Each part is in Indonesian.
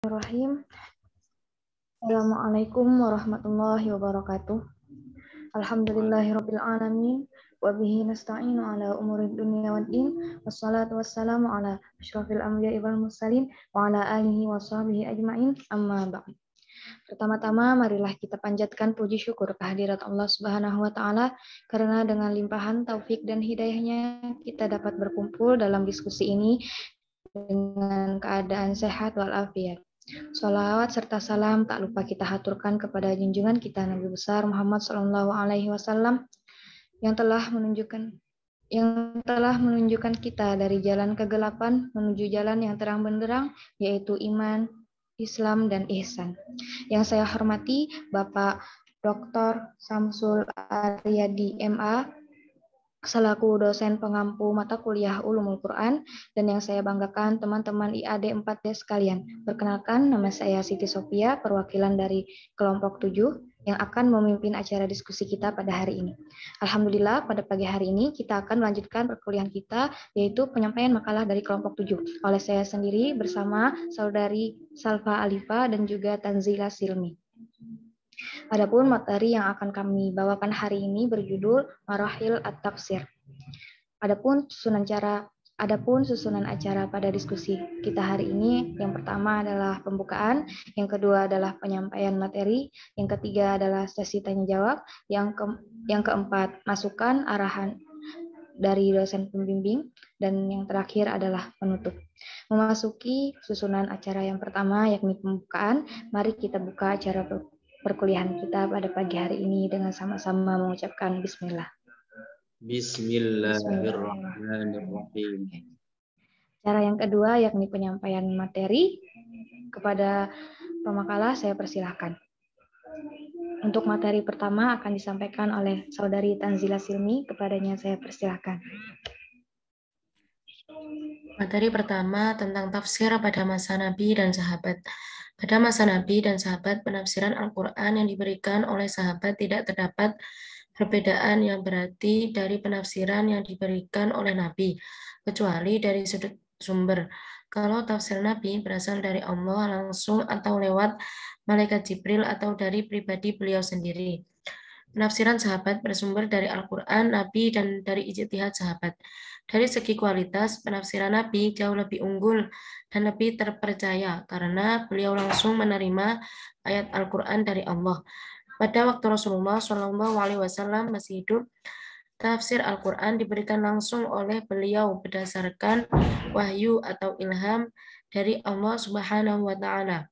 Bismillahirrahmanirrahim. Assalamualaikum warahmatullahi wabarakatuh. Alhamdulillahirabbil alamin wa bihi nasta'inu ala umurid dunya waddin wassalatu wassalamu ala asyrafil anbiya'i wal mursalin wa ala alihi wa sahbihi ajmain amma ba'd. Pertama-tama marilah kita panjatkan puji syukur kehadirat Allah Subhanahu wa taala karena dengan limpahan taufik dan hidayahnya kita dapat berkumpul dalam diskusi ini dengan keadaan sehat walafiat. Sholawat serta salam tak lupa kita haturkan kepada junjungan kita Nabi besar Muhammad SAW yang telah menunjukkan kita dari jalan kegelapan menuju jalan yang terang benderang, yaitu iman, Islam, dan ihsan. Yang saya hormati Bapak Dr. Samsul Aryadi MA selaku dosen pengampu mata kuliah Ulumul Quran, dan yang saya banggakan teman-teman IAD 4D sekalian. Perkenalkan, nama saya Siti Sophia, perwakilan dari kelompok 7 yang akan memimpin acara diskusi kita pada hari ini. Alhamdulillah, pada pagi hari ini kita akan melanjutkan perkuliahan kita, yaitu penyampaian makalah dari kelompok 7 oleh saya sendiri bersama saudari Salva Alifa dan juga Tanzila Silmi. Adapun materi yang akan kami bawakan hari ini berjudul Marahil At-Tafsir. Adapun susunan acara pada diskusi kita hari ini, yang pertama adalah pembukaan, yang kedua adalah penyampaian materi, yang ketiga adalah sesi tanya jawab, yang keempat masukan arahan dari dosen pembimbing, dan yang terakhir adalah penutup. Memasuki susunan acara yang pertama yakni pembukaan, mari kita buka acara perkuliahan kita pada pagi hari ini dengan sama-sama mengucapkan bismillah. Bismillahirrahmanirrahim. Cara yang kedua yakni penyampaian materi. Kepada pemakalah saya persilahkan. Untuk materi pertama akan disampaikan oleh saudari Tanzila Silmi, kepadanya saya persilahkan. Materi pertama tentang tafsir pada masa Nabi dan sahabat. Pada masa Nabi dan sahabat, penafsiran Al-Quran yang diberikan oleh sahabat tidak terdapat perbedaan yang berarti dari penafsiran yang diberikan oleh Nabi, kecuali dari sudut sumber. Kalau tafsir Nabi berasal dari Allah langsung atau lewat malaikat Jibril atau dari pribadi beliau sendiri. Penafsiran sahabat bersumber dari Al-Quran, Nabi, dan dari ijtihad sahabat. Dari segi kualitas, penafsiran Nabi jauh lebih unggul dan lebih terpercaya karena beliau langsung menerima ayat Al-Quran dari Allah. Pada waktu Rasulullah SAW masih hidup, tafsir Al-Quran diberikan langsung oleh beliau berdasarkan wahyu atau ilham dari Allah Subhanahu wa Ta'ala,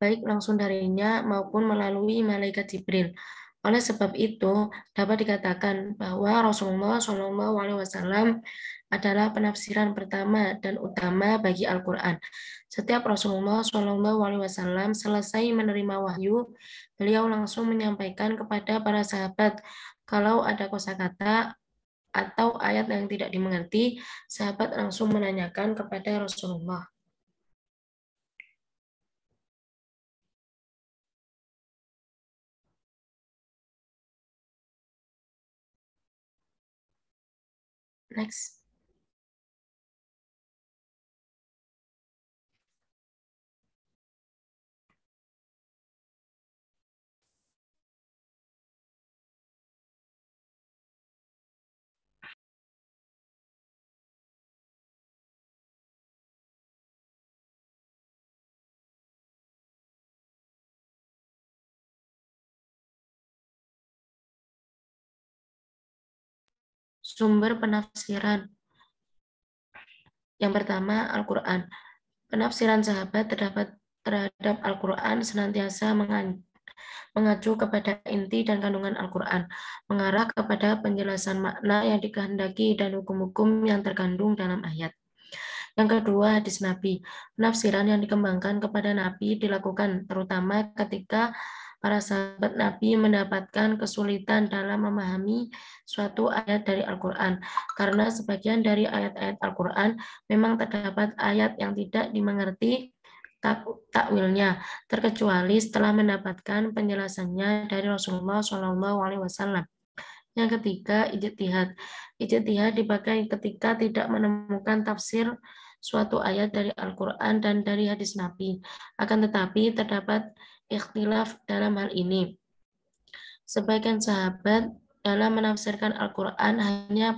baik langsung darinya maupun melalui malaikat Jibril. Oleh sebab itu, dapat dikatakan bahwa Rasulullah SAW adalah penafsiran pertama dan utama bagi Al-Quran. Setiap Rasulullah SAW selesai menerima wahyu, beliau langsung menyampaikan kepada para sahabat kalau ada kosakata atau ayat yang tidak dimengerti, sahabat langsung menanyakan kepada Rasulullah. Next. Sumber penafsiran. Yang pertama, Al-Quran. Penafsiran sahabat terhadap Al-Quran senantiasa mengacu kepada inti dan kandungan Al-Quran, mengarah kepada penjelasan makna yang dikehendaki dan hukum-hukum yang terkandung dalam ayat. Yang kedua, hadis Nabi. Penafsiran yang dikembangkan kepada Nabi dilakukan terutama ketika para sahabat Nabi mendapatkan kesulitan dalam memahami suatu ayat dari Al-Quran, karena sebagian dari ayat-ayat Al-Quran memang terdapat ayat yang tidak dimengerti takwilnya, terkecuali setelah mendapatkan penjelasannya dari Rasulullah SAW. Yang ketiga, ijtihad. Ijtihad dipakai ketika tidak menemukan tafsir suatu ayat dari Al-Quran dan dari hadis Nabi. Akan tetapi terdapat ikhtilaf dalam hal ini. Sebagian sahabat dalam menafsirkan Al-Quran hanya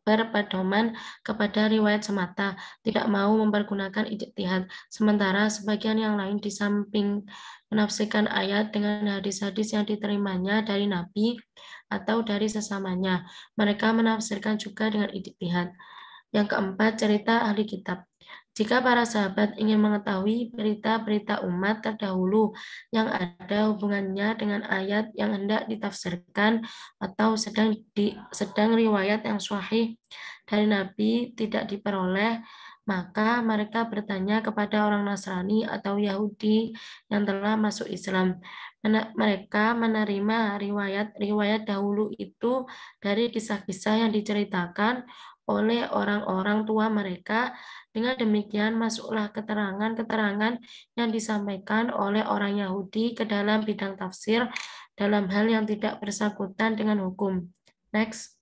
berpedoman kepada riwayat semata, tidak mau mempergunakan ijtihad. Sementara sebagian yang lain di samping menafsirkan ayat dengan hadis-hadis yang diterimanya dari Nabi atau dari sesamanya, mereka menafsirkan juga dengan ijtihad. Yang keempat, cerita ahli kitab. Jika para sahabat ingin mengetahui berita-berita umat terdahulu yang ada hubungannya dengan ayat yang hendak ditafsirkan atau sedang riwayat yang sahih dari Nabi tidak diperoleh, maka mereka bertanya kepada orang Nasrani atau Yahudi yang telah masuk Islam. Mereka menerima riwayat-riwayat dahulu itu dari kisah-kisah yang diceritakan oleh orang-orang tua mereka. Dengan demikian, masuklah keterangan-keterangan yang disampaikan oleh orang Yahudi ke dalam bidang tafsir dalam hal yang tidak bersangkutan dengan hukum. Next.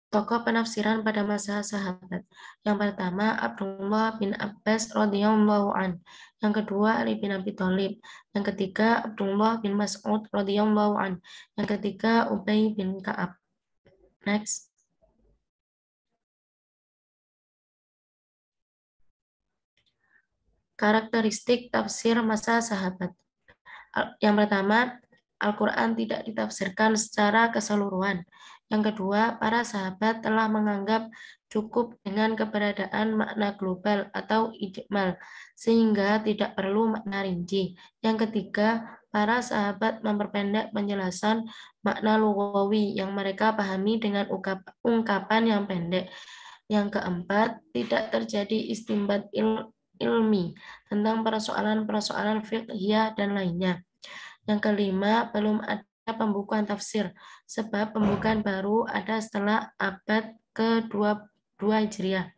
Tokoh penafsiran pada masa sahabat. Yang pertama, Abdullah bin Abbas radhiyallahu an. Yang kedua, Ali bin Abi Thalib. Yang ketiga, Abdullah bin Mas'ud radhiyallahu an. Yang ketiga, Ubay bin Ka'ab. Next. Karakteristik tafsir masa sahabat. Yang pertama, Al-Quran tidak ditafsirkan secara keseluruhan. Yang kedua, para sahabat telah menganggap cukup dengan keberadaan makna global atau ijmal, sehingga tidak perlu makna rinci. Yang ketiga, para sahabat memperpendek penjelasan makna lugawi yang mereka pahami dengan ungkapan yang pendek. Yang keempat, tidak terjadi istimbat ilmi tentang persoalan-persoalan fiqhiyah dan lainnya. Yang kelima, belum ada pembukuan tafsir, sebab pembukaan baru ada setelah abad ke-22 Hijriah.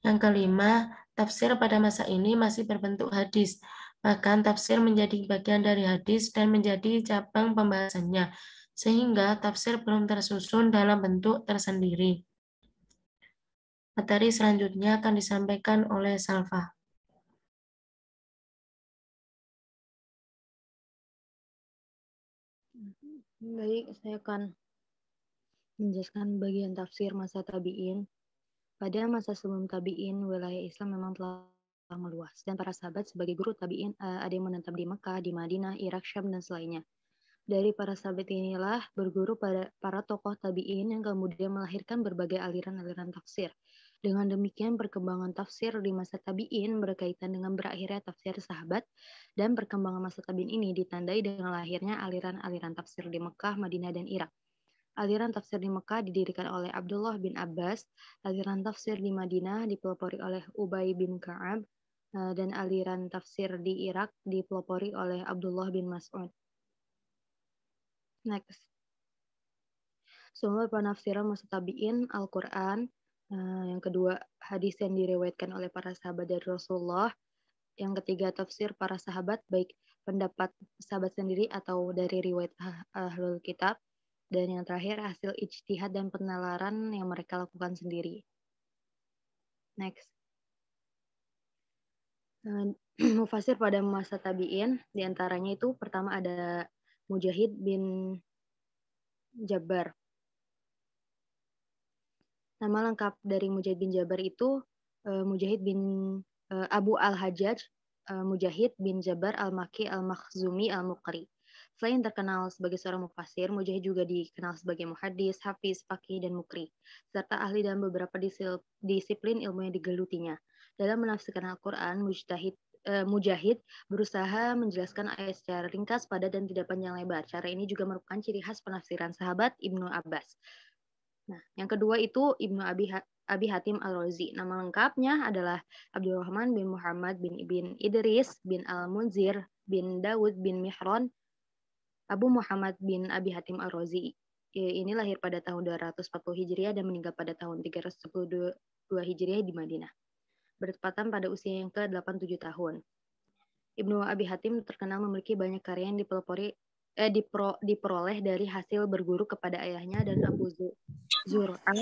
Yang kelima, tafsir pada masa ini masih berbentuk hadis. Bahkan tafsir menjadi bagian dari hadis dan menjadi cabang pembahasannya, sehingga tafsir belum tersusun dalam bentuk tersendiri. Materi selanjutnya akan disampaikan oleh Salva. Baik, saya akan menjelaskan bagian tafsir masa tabi'in. Pada masa sebelum tabi'in, wilayah Islam memang telah meluas, dan para sahabat sebagai guru tabi'in ada yang menetap di Mekah, di Madinah, Irak, Syam, dan selainnya. Dari para sahabat inilah berguru pada para tokoh tabi'in yang kemudian melahirkan berbagai aliran-aliran tafsir. Dengan demikian, perkembangan tafsir di masa tabi'in berkaitan dengan berakhirnya tafsir sahabat, dan perkembangan masa tabi'in ini ditandai dengan lahirnya aliran-aliran tafsir di Mekah, Madinah, dan Irak. Aliran tafsir di Mekah didirikan oleh Abdullah bin Abbas, aliran tafsir di Madinah dipelopori oleh Ubay bin Ka'ab, dan aliran tafsir di Irak dipelopori oleh Abdullah bin Mas'ud. Next. Sumber penafsiran masa tabi'in Al-Quran. Yang kedua, hadis yang diriwayatkan oleh para sahabat dari Rasulullah. Yang ketiga, tafsir para sahabat, baik pendapat sahabat sendiri atau dari riwayat ahlul kitab. Dan yang terakhir, hasil ijtihad dan penalaran yang mereka lakukan sendiri. Next. Mufasir pada masa tabi'in, diantaranya itu pertama ada Mujahid bin Jabbar. Nama lengkap dari Mujahid bin Jabbar itu Mujahid bin Abu al-Hajjaj Mujahid bin Jabbar al-Makki al-Makhzumi al-Muqri. Selain terkenal sebagai seorang mufasir, Mujahid juga dikenal sebagai muhaddis, hafiz, faqih, dan mukri, serta ahli dalam beberapa disiplin ilmu yang digelutinya. Dalam menafsirkan Al-Quran, Mujahid berusaha menjelaskan ayat secara ringkas, padat, dan tidak panjang lebar. Cara ini juga merupakan ciri khas penafsiran sahabat Ibnu Abbas. Nah, yang kedua itu Ibnu Abi Hatim Al-Razi. Nama lengkapnya adalah Abdurrahman bin Muhammad bin Ibn Idris bin Al-Munzir bin Dawud bin Mihran Abu Muhammad bin Abi Hatim Al-Razi. ini lahir pada tahun 240 Hijriah dan meninggal pada tahun 312 Hijriah di Madinah. Bertepatan pada usia yang ke-87 tahun. Ibnu Abi Hatim terkenal memiliki banyak karya yang diperoleh dari hasil berguru kepada ayahnya dan Abu Zur'ah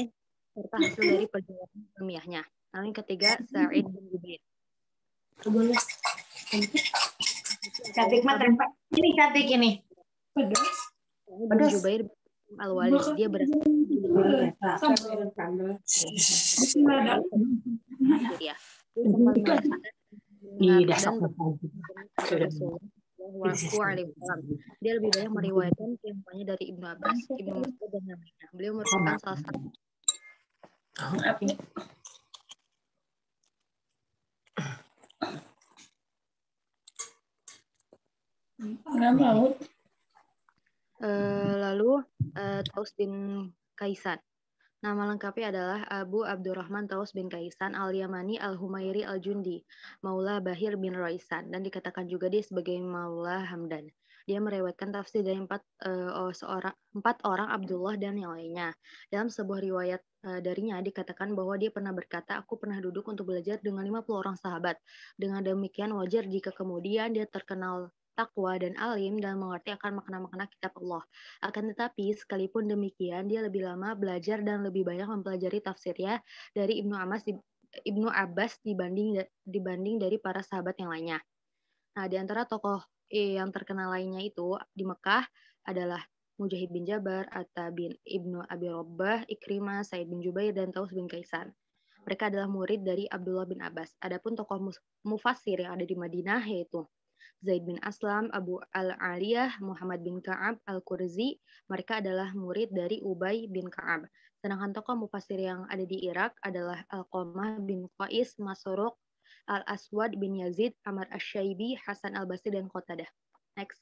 serta hasil dari perjalanan ilmiahnya. Lalu yang ketiga, Sa'id bin Jubair. Cantik mah tempat. Ini cantik ini. Bin Jubair Al-Wali. Dia berasal dari Dia lebih banyak meriwayatkan keilmuannya dari Ibnu Abbas, Ibnu Mas'ud dan lainnya. Beliau merupakan salah satu lalu Taus bin Kaisan. Nama lengkapnya adalah Abu Abdurrahman Taus bin Kaisan al-Yamani al-Humairi al-Jundi, Maula Bahir bin Raisan, dan dikatakan juga dia sebagai Maula Hamdan. Dia meriwayatkan tafsir dari empat orang Abdullah dan yang lainnya. Dalam sebuah riwayat darinya dikatakan bahwa dia pernah berkata, aku pernah duduk untuk belajar dengan 50 orang sahabat. Dengan demikian wajar jika kemudian dia terkenal takwa dan alim dan mengerti akan makna-makna kitab Allah. Akan tetapi, sekalipun demikian, dia lebih lama belajar dan lebih banyak mempelajari tafsirnya dari Ibnu Abbas dibanding dari para sahabat yang lainnya. Nah, di antara tokoh yang terkenal lainnya itu di Mekah adalah Mujahid bin Jabar, Atta bin Ibnu Abi Robbah, Ikrimah, Sa'id bin Jubair, dan Taus bin Kaisan. Mereka adalah murid dari Abdullah bin Abbas. Adapun tokoh mufassir yang ada di Madinah yaitu Zaid bin Aslam, Abu Al-Aliyah, Muhammad bin Ka'ab, Al-Qurzi, mereka adalah murid dari Ubay bin Ka'ab. Sedangkan tokoh mufassir yang ada di Irak adalah Al-Qamah bin Qais, Masruq, Al-Aswad bin Yazid, Amr Ash-Shaybi, Hasan Al-Basri, dan Qatadah. Next.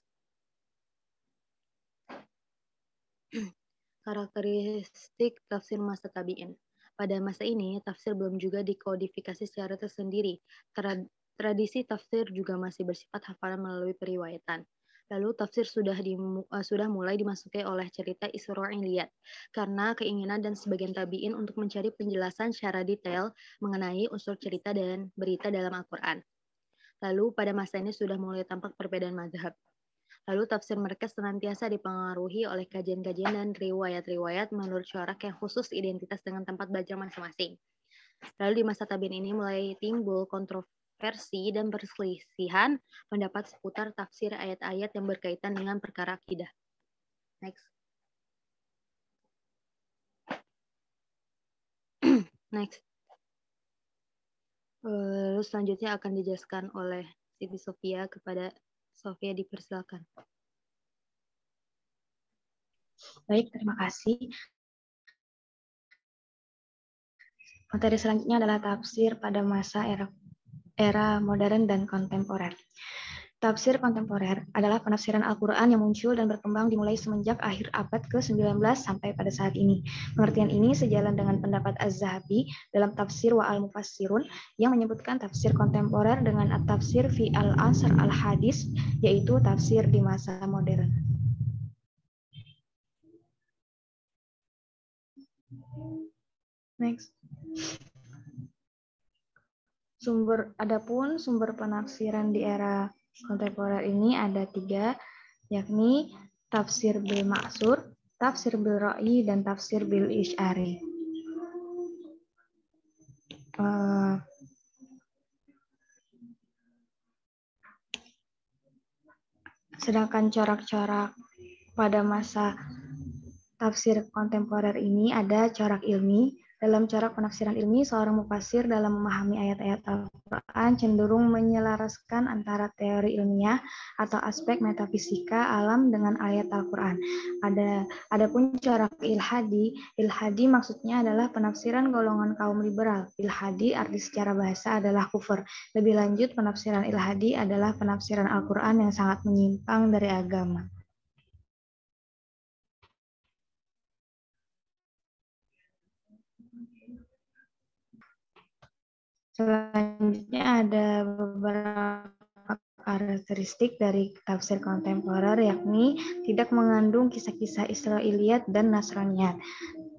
Karakteristik tafsir masa tabi'in. Pada masa ini, tafsir belum juga dikodifikasi secara tersendiri. Tradisi tafsir juga masih bersifat hafalan melalui periwayatan. Lalu tafsir sudah mulai dimasuki oleh cerita Israiliyat karena keinginan dan sebagian tabi'in untuk mencari penjelasan secara detail mengenai unsur cerita dan berita dalam Al-Quran. Lalu pada masa ini sudah mulai tampak perbedaan mazhab. Lalu tafsir mereka senantiasa dipengaruhi oleh kajian-kajian dan riwayat-riwayat menurut syarak yang khusus identitas dengan tempat belajar masing-masing. Lalu di masa tabi'in ini mulai timbul kontroversi dan perselisihan pendapat seputar tafsir ayat-ayat yang berkaitan dengan perkara akidah. Next. Next. Lalu selanjutnya akan dijelaskan oleh Siti Sofia. Kepada Sofia dipersilakan. Baik, terima kasih. Materi selanjutnya adalah tafsir pada masa era modern dan kontemporer. Tafsir kontemporer adalah penafsiran Al-Quran yang muncul dan berkembang dimulai semenjak akhir abad ke-19 sampai pada saat ini. Pengertian ini sejalan dengan pendapat Az-Zahabi dalam tafsir wa al-Mufassirun yang menyebutkan tafsir kontemporer dengan at-tafsir fi al-asr al-hadis, yaitu tafsir di masa modern. Next. Adapun sumber penafsiran di era kontemporer ini ada 3, yakni tafsir bil maksur, tafsir bil ra'i, dan tafsir bil isyari. Sedangkan corak-corak pada masa tafsir kontemporer ini ada corak ilmi. Dalam corak penafsiran ilmi, seorang mufassir dalam memahami ayat-ayat Al-Quran cenderung menyelaraskan antara teori ilmiah atau aspek metafisika alam dengan ayat Al-Quran. Adapun corak ilhadi maksudnya adalah penafsiran golongan kaum liberal. Ilhadi arti secara bahasa adalah kufur. Lebih lanjut, penafsiran ilhadi adalah penafsiran Al-Quran yang sangat menyimpang dari agama. Selanjutnya ada beberapa karakteristik dari tafsir kontemporer, yakni tidak mengandung kisah-kisah Israiliyat dan Nasraniyat,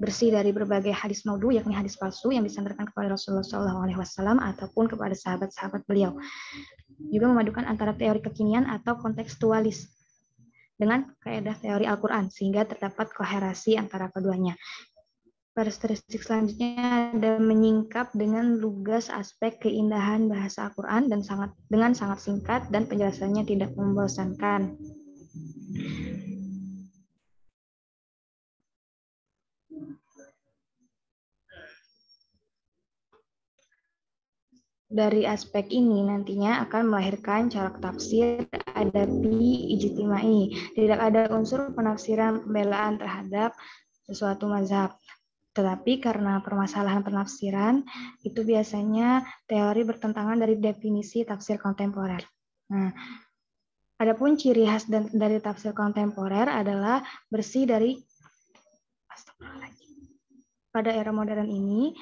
bersih dari berbagai hadis maudhu, yakni hadis palsu yang disandarkan kepada Rasulullah SAW ataupun kepada sahabat-sahabat beliau. Juga memadukan antara teori kekinian atau kontekstualis dengan kaidah teori Al-Quran, sehingga terdapat koherasi antara keduanya. Karakteristik selanjutnya ada menyingkap dengan lugas aspek keindahan bahasa Al-Quran dan dengan sangat singkat dan penjelasannya tidak membosankan. Dari aspek ini nantinya akan melahirkan corak tafsir adabi ijtimai. Tidak ada unsur penafsiran pembelaan terhadap sesuatu mazhab. Tetapi karena permasalahan penafsiran, itu biasanya teori bertentangan dari definisi tafsir kontemporer. Nah, adapun ciri khas dari tafsir kontemporer adalah bersih dari pada era modern ini,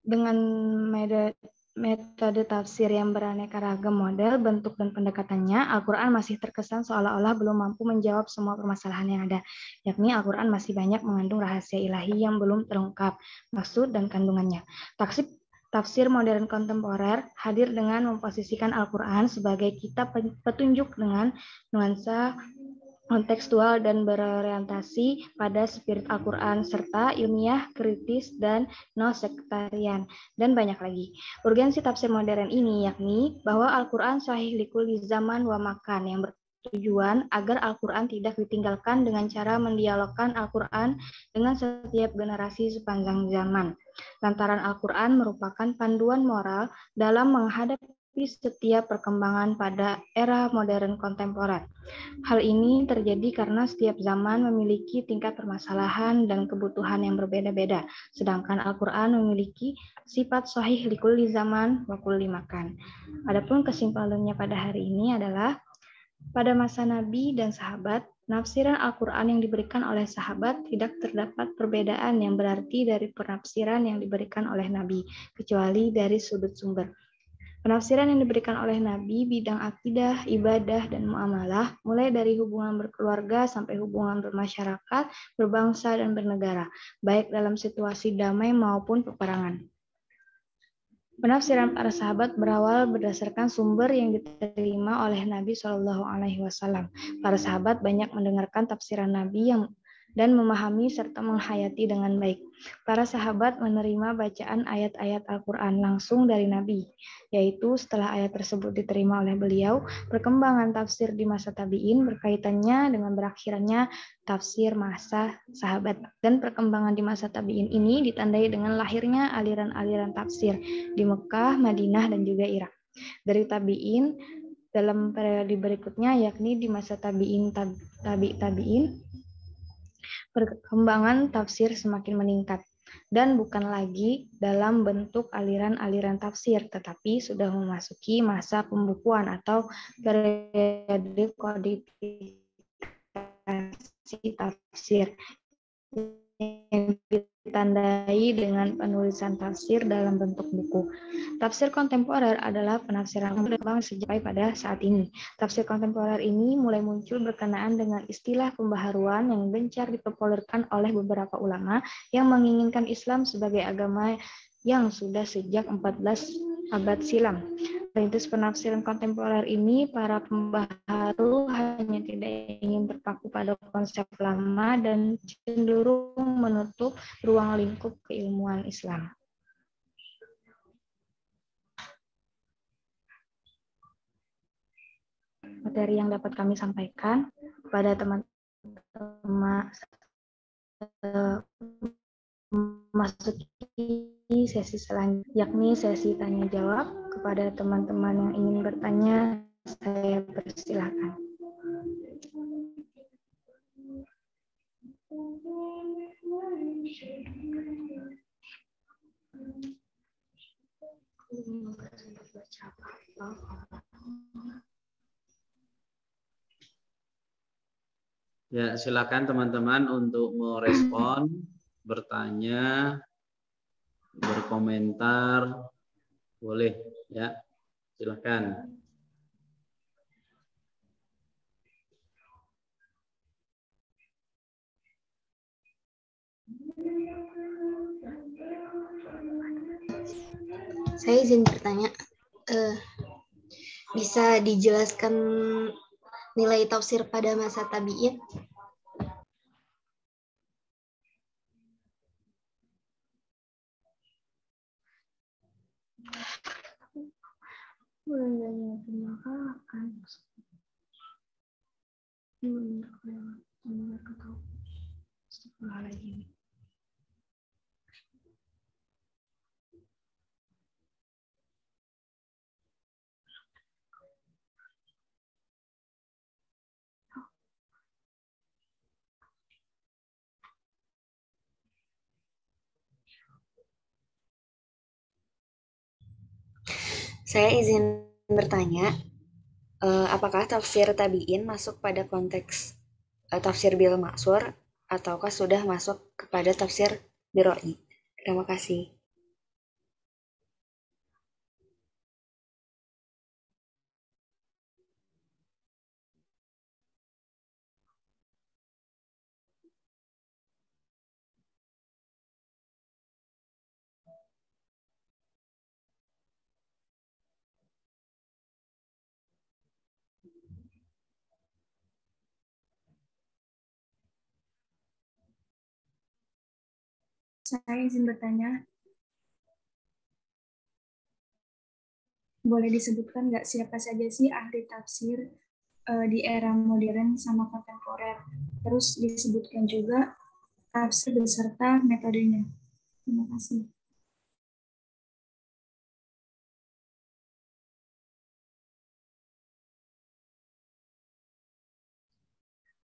dengan metode tafsir yang beraneka ragam model, bentuk, dan pendekatannya, Al-Quran masih terkesan seolah-olah belum mampu menjawab semua permasalahan yang ada, yakni Al-Quran masih banyak mengandung rahasia ilahi yang belum terungkap, maksud dan kandungannya. Tafsir modern kontemporer hadir dengan memposisikan Al-Quran sebagai kitab petunjuk dengan nuansa kontekstual dan berorientasi pada spirit Al-Quran, serta ilmiah, kritis, dan non-sektarian, dan banyak lagi. Urgensi tafsir modern ini yakni bahwa Al-Quran sahih likulli zaman wa makan, yang bertujuan agar Al-Quran tidak ditinggalkan dengan cara mendialogkan Al-Quran dengan setiap generasi sepanjang zaman. Lantaran Al-Quran merupakan panduan moral dalam menghadapi setiap perkembangan pada era modern kontemporer. Hal ini terjadi karena setiap zaman memiliki tingkat permasalahan dan kebutuhan yang berbeda-beda, sedangkan Al-Quran memiliki sifat sahih likulli zaman wa kulli makan. Adapun kesimpulannya pada hari ini adalah, pada masa Nabi dan sahabat, penafsiran Al-Quran yang diberikan oleh sahabat tidak terdapat perbedaan yang berarti dari penafsiran yang diberikan oleh Nabi, kecuali dari sudut sumber. Penafsiran yang diberikan oleh Nabi bidang akidah, ibadah, dan muamalah, mulai dari hubungan berkeluarga sampai hubungan bermasyarakat, berbangsa, dan bernegara, baik dalam situasi damai maupun peperangan. Penafsiran para sahabat berawal berdasarkan sumber yang diterima oleh Nabi SAW. Para sahabat banyak mendengarkan tafsiran Nabi dan memahami serta menghayati dengan baik. Para sahabat menerima bacaan ayat-ayat Al-Quran langsung dari Nabi, yaitu setelah ayat tersebut diterima oleh beliau, perkembangan tafsir di masa tabi'in berkaitannya dengan berakhirnya tafsir masa sahabat. Dan perkembangan di masa tabi'in ini ditandai dengan lahirnya aliran-aliran tafsir di Mekah, Madinah, dan juga Irak. Dari tabi'in dalam periode berikutnya, yakni di masa tabi'in, tabi'in, perkembangan tafsir semakin meningkat dan bukan lagi dalam bentuk aliran-aliran tafsir, tetapi sudah memasuki masa pembukuan atau periode kodifikasi tafsir yang ditandai dengan penulisan tafsir dalam bentuk buku. Tafsir kontemporer adalah penafsiran yang berkembang sejak pada saat ini. Tafsir kontemporer ini mulai muncul berkenaan dengan istilah pembaharuan yang gencar dipopulerkan oleh beberapa ulama yang menginginkan Islam sebagai agama yang sudah sejak 14 abad silam. Perintis penafsiran kontemporer ini, para pembaharu hanya tidak ingin terpaku pada konsep lama dan cenderung menutup ruang lingkup keilmuan Islam. Materi yang dapat kami sampaikan kepada teman-teman memasuki sesi selanjutnya, yakni sesi tanya jawab. Kepada teman-teman yang ingin bertanya, saya persilakan. Ya, silakan teman-teman untuk merespon, bertanya, berkomentar boleh ya, silakan. Saya izin bertanya, bisa dijelaskan nilai tafsir pada masa tabi'in? Saya izin bertanya, apakah tafsir tabi'in masuk pada konteks tafsir bil maksur ataukah sudah masuk kepada tafsir bil ra'yi? Terima kasih. Saya izin bertanya, boleh disebutkan nggak siapa saja sih ahli tafsir di era modern sama kontemporer? Terus disebutkan juga tafsir beserta metodenya. Terima kasih.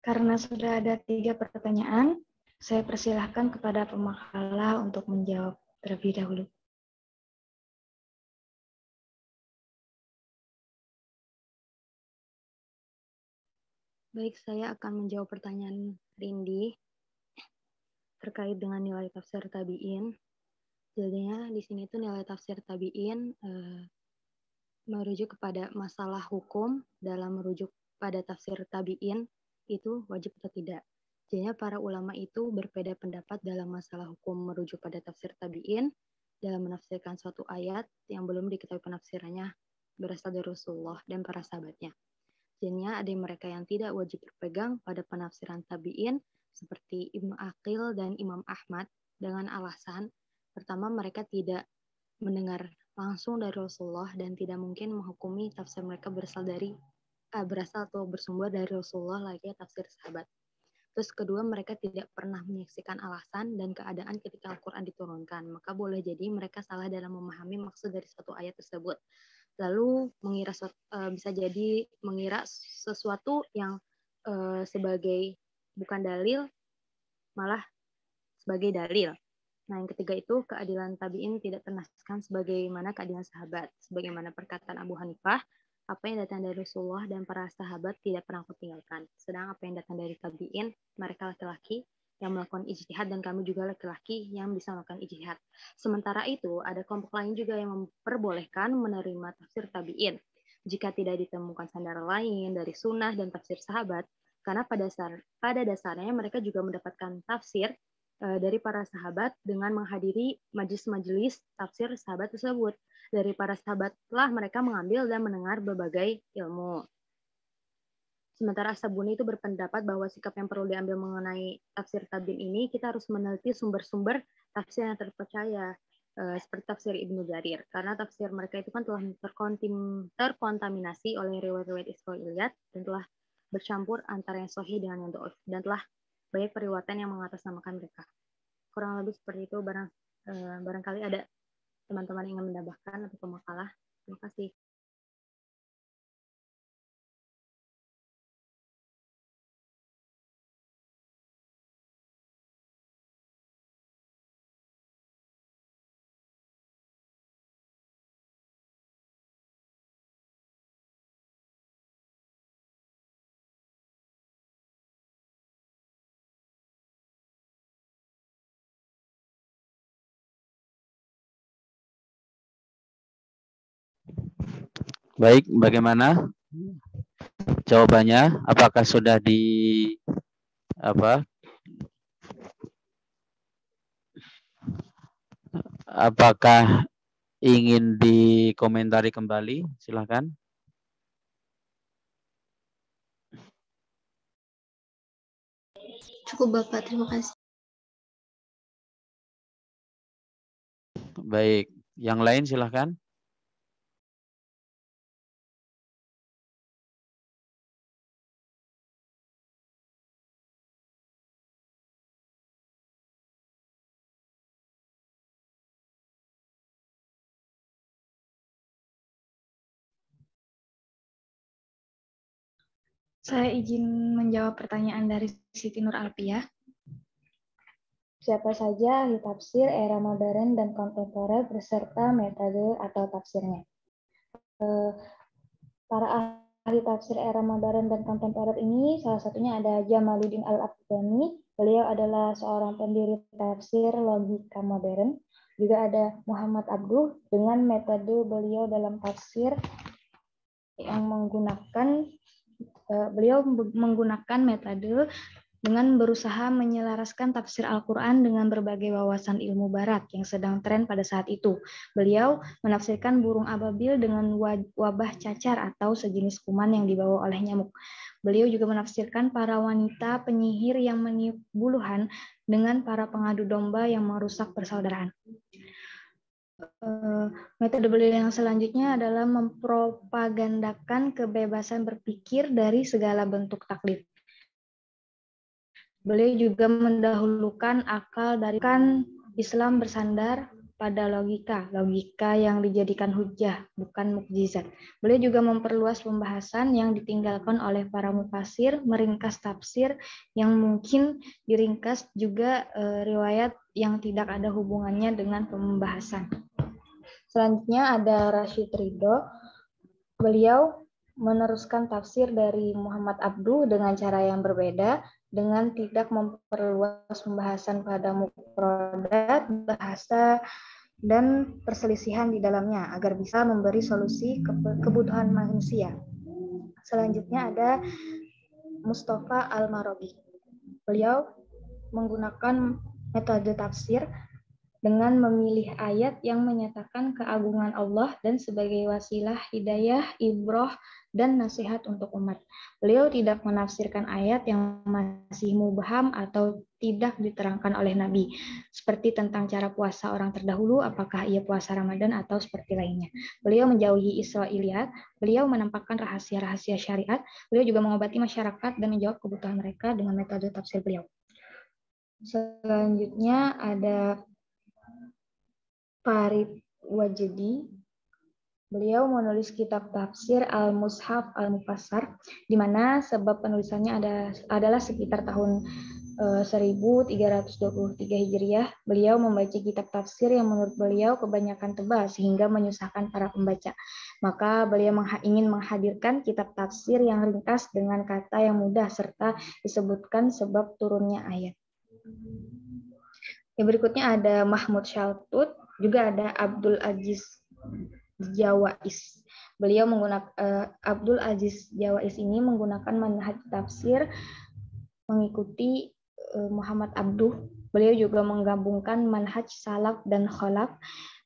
Karena sudah ada 3 pertanyaan, saya persilahkan kepada pemakalah untuk menjawab terlebih dahulu. Baik, saya akan menjawab pertanyaan Rindi terkait dengan nilai tafsir tabi'in. Jadinya di sini tuh nilai tafsir tabi'in merujuk kepada masalah hukum dalam merujuk pada tafsir tabi'in itu wajib atau tidak. Jadinya para ulama itu berbeda pendapat dalam masalah hukum merujuk pada tafsir tabi'in dalam menafsirkan suatu ayat yang belum diketahui penafsirannya berasal dari Rasulullah dan para sahabatnya. Jadinya ada mereka yang tidak wajib berpegang pada penafsiran tabi'in seperti Ibnu Aqil dan Imam Ahmad dengan alasan pertama mereka tidak mendengar langsung dari Rasulullah dan tidak mungkin menghukumi tafsir mereka berasal atau bersumber dari Rasulullah lagi tafsir sahabat. Terus kedua, mereka tidak pernah menyaksikan alasan dan keadaan ketika Al-Quran diturunkan. Maka boleh jadi mereka salah dalam memahami maksud dari suatu ayat tersebut. Lalu bisa jadi mengira sesuatu yang sebagai bukan dalil, malah sebagai dalil. Nah, yang ketiga itu keadilan tabi'in tidak ternaskan sebagaimana keadilan sahabat. Sebagaimana perkataan Abu Hanifah, apa yang datang dari Rasulullah dan para sahabat tidak pernah aku tinggalkan. Sedang apa yang datang dari tabi'in, mereka laki-laki yang melakukan ijtihad dan kami juga laki-laki yang bisa melakukan ijtihad. Sementara itu, ada kelompok lain juga yang memperbolehkan menerima tafsir tabi'in. Jika tidak ditemukan sandera lain dari sunnah dan tafsir sahabat, karena pada dasarnya mereka juga mendapatkan tafsir dari para sahabat dengan menghadiri majelis-majelis tafsir sahabat tersebut. Dari para sahabatlah mereka mengambil dan mendengar berbagai ilmu. Sementara As-Sabuni itu berpendapat bahwa sikap yang perlu diambil mengenai tafsir tabi'in ini, kita harus meneliti sumber-sumber tafsir yang terpercaya, seperti tafsir Ibnu Jarir. Karena tafsir mereka itu kan telah terkontaminasi oleh riwayat-riwayat Israiliyat dan telah bercampur antara yang sahih dengan yang dhaif dan telah banyak periwatan yang mengatasnamakan mereka. Kurang lebih seperti itu. Barangkali ada teman-teman yang ingin menambahkan atau pemakalah. Terima kasih. Baik, bagaimana jawabannya? Apakah sudah apakah ingin dikomentari kembali? Silakan. Cukup Bapak, terima kasih. Baik, yang lain silakan. Saya izin menjawab pertanyaan dari Siti Nur Alfiah. Siapa saja ahli tafsir era modern dan kontemporer beserta metode atau tafsirnya. Para ahli tafsir era modern dan kontemporer ini salah satunya ada Jamaluddin Al-Afghani. Beliau adalah seorang pendiri tafsir logika modern. Juga ada Muhammad Abduh dengan metode beliau dalam tafsir yang beliau menggunakan metode dengan berusaha menyelaraskan tafsir Al-Quran dengan berbagai wawasan ilmu barat yang sedang tren pada saat itu. Beliau menafsirkan burung ababil dengan wabah cacar atau sejenis kuman yang dibawa oleh nyamuk. Beliau juga menafsirkan para wanita penyihir yang meniup buluhan dengan para pengadu domba yang merusak persaudaraan. Metode beliau yang selanjutnya adalah mempropagandakan kebebasan berpikir dari segala bentuk taklid. Beliau juga mendahulukan akal dari kan Islam bersandar pada logika yang dijadikan hujjah, bukan mukjizat. Beliau juga memperluas pembahasan yang ditinggalkan oleh para mufasir, meringkas tafsir yang mungkin diringkas juga riwayat yang tidak ada hubungannya dengan pembahasan. Selanjutnya ada Rashid Ridho. Beliau meneruskan tafsir dari Muhammad Abduh dengan cara yang berbeda, dengan tidak memperluas pembahasan pada mufradat, bahasa, dan perselisihan di dalamnya, agar bisa memberi solusi kebutuhan manusia. Selanjutnya ada Mustafa Al-Marabi. Beliau menggunakan metode tafsir dengan memilih ayat yang menyatakan keagungan Allah dan sebagai wasilah hidayah, ibrah, dan nasihat untuk umat. Beliau tidak menafsirkan ayat yang masih mubham atau tidak diterangkan oleh Nabi, seperti tentang cara puasa orang terdahulu, apakah ia puasa Ramadan atau seperti lainnya. Beliau menjauhi Israiliyat, beliau menampakkan rahasia-rahasia syariat, beliau juga mengobati masyarakat dan menjawab kebutuhan mereka dengan metode tafsir beliau. Selanjutnya ada Farid Wajedi. Beliau menulis kitab tafsir Al-Mushaf Al-Mufassar, di mana sebab penulisannya adalah sekitar tahun 1323 Hijriah. Beliau membaca kitab tafsir yang menurut beliau kebanyakan tebal sehingga menyusahkan para pembaca. Maka beliau ingin menghadirkan kitab tafsir yang ringkas dengan kata yang mudah serta disebutkan sebab turunnya ayat. Yang berikutnya ada Mahmud Shaltut, juga ada Abdul Aziz Jawais. Beliau menggunakan Abdul Aziz Jawais ini menggunakan manhaj tafsir mengikuti Muhammad Abduh. Beliau juga menggabungkan manhaj salaf dan khalaf.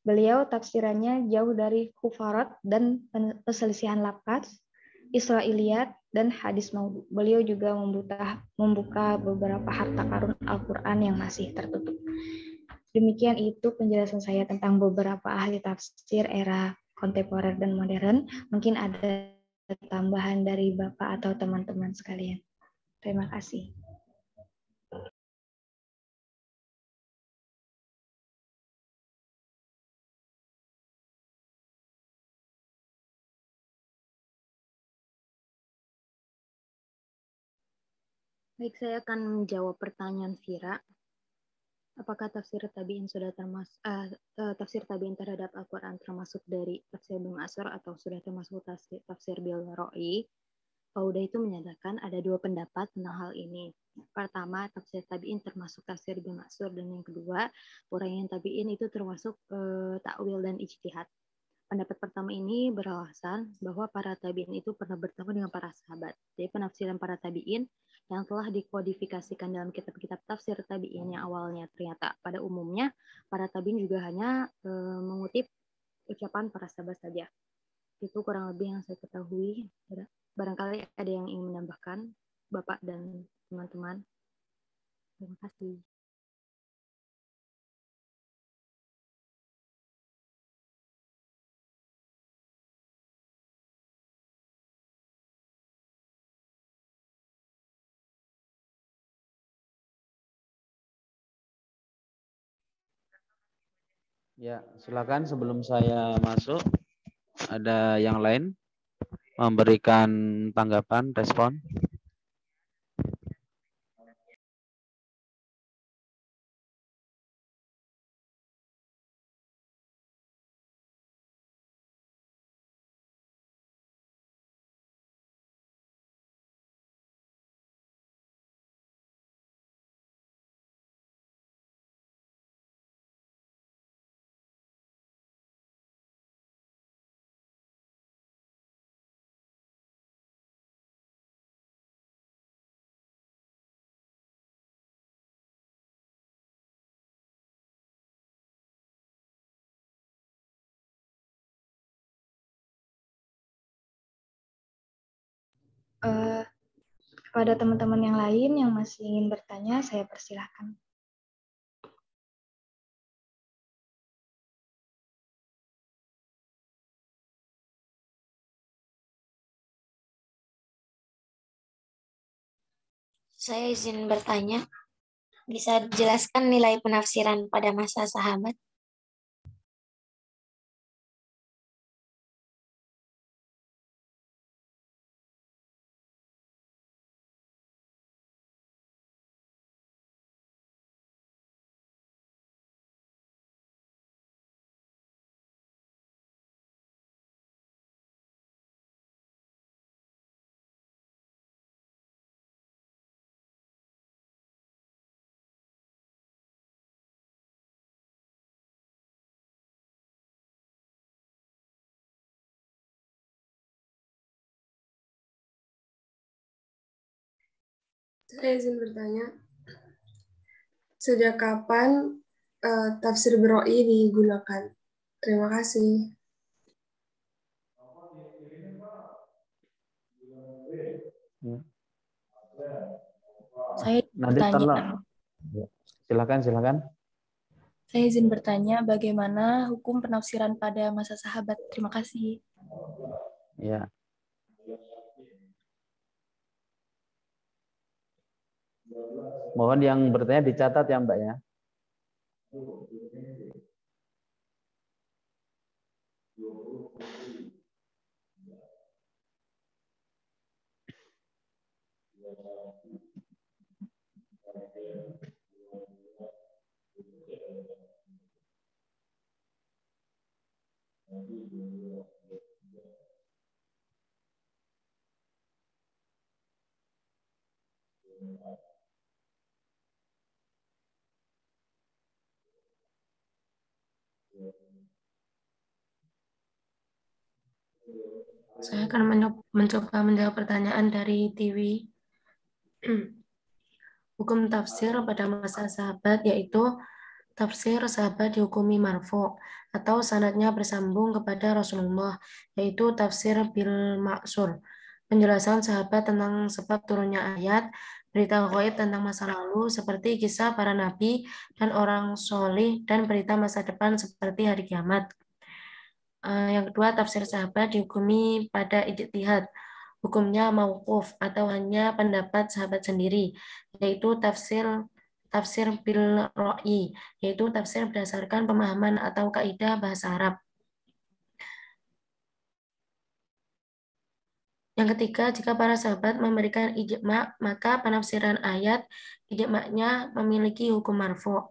Beliau tafsirannya jauh dari kufarat dan perselisihan lafaz, Israiliyat, dan hadis maudhu. Beliau juga membuka beberapa harta karun Al-Quran yang masih tertutup. Demikian itu penjelasan saya tentang beberapa ahli tafsir era kontemporer dan modern. Mungkin ada tambahan dari Bapak atau teman-teman sekalian. Terima kasih. Baik, saya akan menjawab pertanyaan Vira. Apakah tafsir tabi'in sudah termasuk tafsir tabi'in terhadap Al-Quran termasuk dari tafsir Ibnu Ashur atau sudah termasuk tafsir Bil Ra'i? Pauda itu menyatakan ada dua pendapat tentang hal ini. Pertama, tafsir tabi'in termasuk tafsir Ibnu Ashur, dan yang kedua, uraian tabi'in itu termasuk takwil dan ijtihad. Pendapat pertama ini beralasan bahwa para tabi'in itu pernah bertemu dengan para sahabat. Jadi penafsiran para tabi'in yang telah dikodifikasikan dalam kitab-kitab tafsir tabi'in yang awalnya ternyata pada umumnya para tabi'in juga hanya mengutip ucapan para sahabat saja. Itu kurang lebih yang saya ketahui. Barangkali ada yang ingin menambahkan, Bapak dan teman-teman. Terima kasih. Ya, silakan sebelum saya masuk, ada yang lain memberikan tanggapan, respon? Kepada teman-teman yang lain yang masih ingin bertanya, saya persilahkan. Saya izin bertanya, bisa dijelaskan nilai penafsiran pada masa sahabat? Saya izin bertanya, sejak kapan tafsir Biroi digunakan? Terima kasih. Saya bertanya. Silakan. Saya izin bertanya bagaimana hukum penafsiran pada masa sahabat. Terima kasih. Ya. Mohon yang bertanya dicatat ya Mbak ya. Saya akan mencoba menjawab pertanyaan dari Tiwi. Hukum tafsir pada masa sahabat yaitu tafsir sahabat dihukumi marfu atau sanadnya bersambung kepada Rasulullah, yaitu tafsir bil maksur. Penjelasan sahabat tentang sebab turunnya ayat, berita gaib tentang masa lalu seperti kisah para nabi dan orang solih, dan berita masa depan seperti hari kiamat. Yang kedua, tafsir sahabat dihukumi pada ijtihad. Hukumnya mauquf atau hanya pendapat sahabat sendiri, yaitu tafsir bil ra'yi, yaitu tafsir berdasarkan pemahaman atau kaidah bahasa Arab. Yang ketiga, jika para sahabat memberikan ijma', maka penafsiran ayat ijma'nya memiliki hukum marfu'.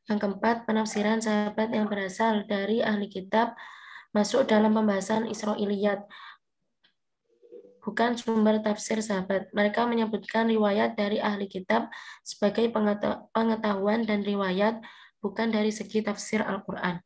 Yang keempat, penafsiran sahabat yang berasal dari ahli kitab masuk dalam pembahasan Israiliyat, bukan sumber tafsir sahabat. Mereka menyebutkan riwayat dari ahli kitab sebagai pengetahuan dan riwayat, bukan dari segi tafsir Al-Quran.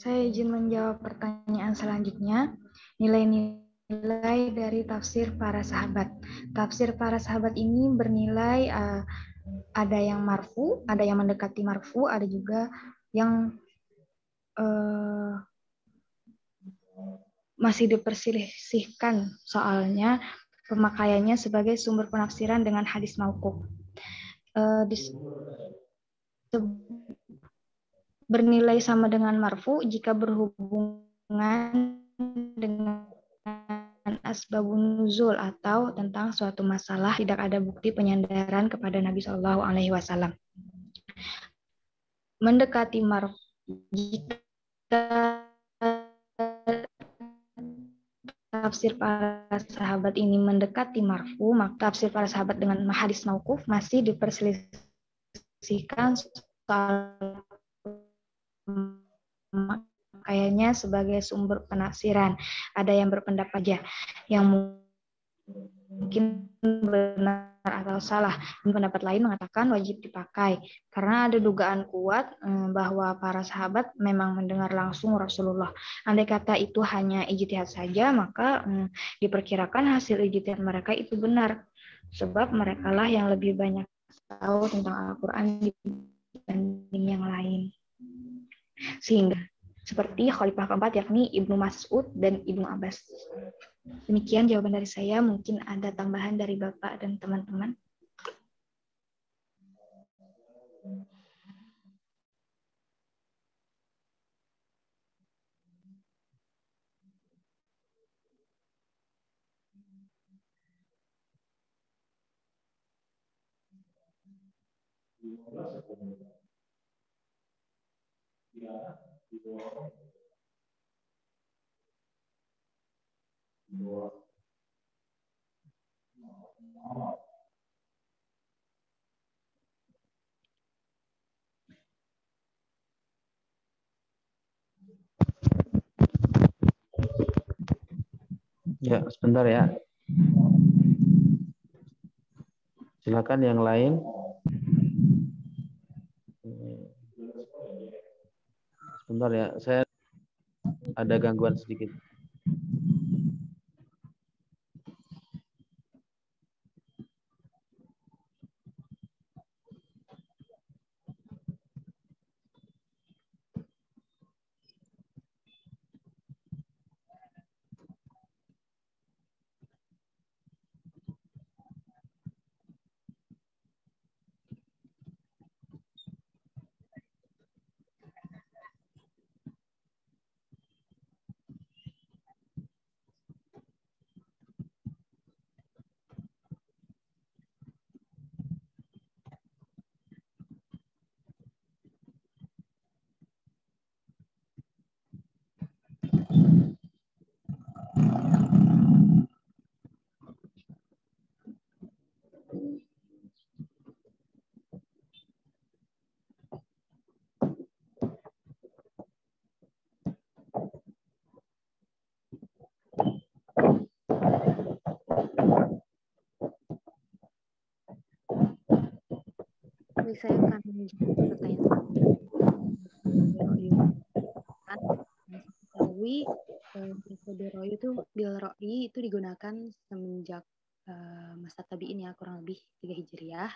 Saya izin menjawab pertanyaan selanjutnya. Nilai-nilai dari tafsir para sahabat. Tafsir para sahabat ini bernilai ada yang marfu, ada yang mendekati marfu, ada juga yang masih diperselisihkan soalnya pemakaiannya sebagai sumber penafsiran dengan hadis mauquf. Bernilai sama dengan marfu jika berhubungan dengan asbabun nuzul atau tentang suatu masalah tidak ada bukti penyandaran kepada Nabi Shallallahu Alaihi Wasallam. Mendekati marfu jika tafsir para sahabat ini mendekati marfu, maka tafsir para sahabat dengan hadis mauquf masih diperselisihkan soal kayaknya sebagai sumber penafsiran. Ada yang berpendapat aja yang mungkin benar atau salah. Pendapat lain mengatakan wajib dipakai karena ada dugaan kuat bahwa para sahabat memang mendengar langsung Rasulullah. Andai kata itu hanya ijtihad saja, maka diperkirakan hasil ijtihad mereka itu benar, sebab merekalah yang lebih banyak tahu tentang Al-Quran dibanding yang lain. Sehingga seperti khalifah keempat yakni Ibnu Mas'ud dan Ibnu Abbas. Demikian jawaban dari saya, mungkin ada tambahan dari Bapak dan teman-teman. Ya, sebentar ya. Silakan yang lain. Sebentar ya, saya ada gangguan sedikit. Saya akan menjawab pertanyaan ketahui metode Roy itu digunakan semenjak masa tabi'in ya, kurang lebih 3 Hijriah.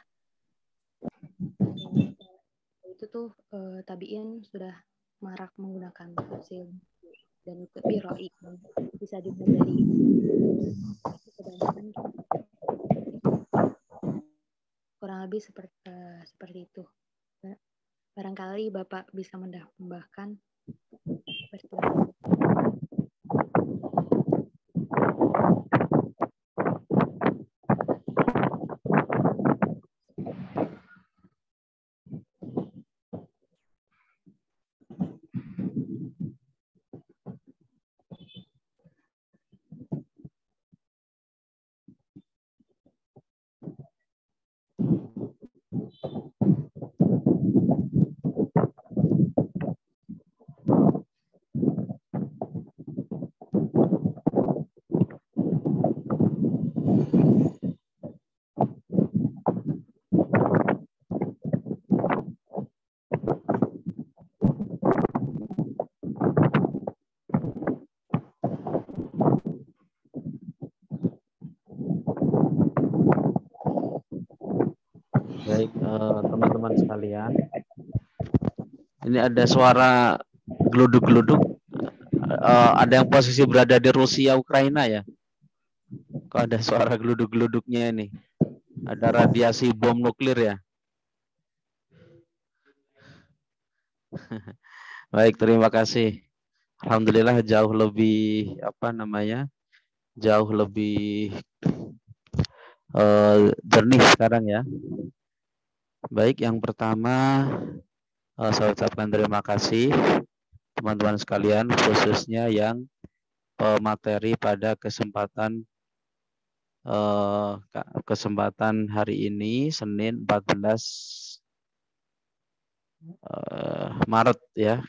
Itu tuh tabi'in sudah marak menggunakan tafsir dan biroi bisa juga dari kebanyakan kurang lebih seperti itu. Barangkali Bapak bisa menambahkan pertanyaan. Baik, teman-teman sekalian. Ini ada suara geluduk-geluduk. Ada yang posisi berada di Rusia, Ukraina ya? Kok ada suara geluduk-geluduknya ini? Ada radiasi bom nuklir ya? Baik, terima kasih. Alhamdulillah jauh lebih jauh lebih jernih sekarang ya. Baik, yang pertama saya ucapkan terima kasih teman-teman sekalian, khususnya yang pemateri pada kesempatan hari ini, Senin 14 Maret ya.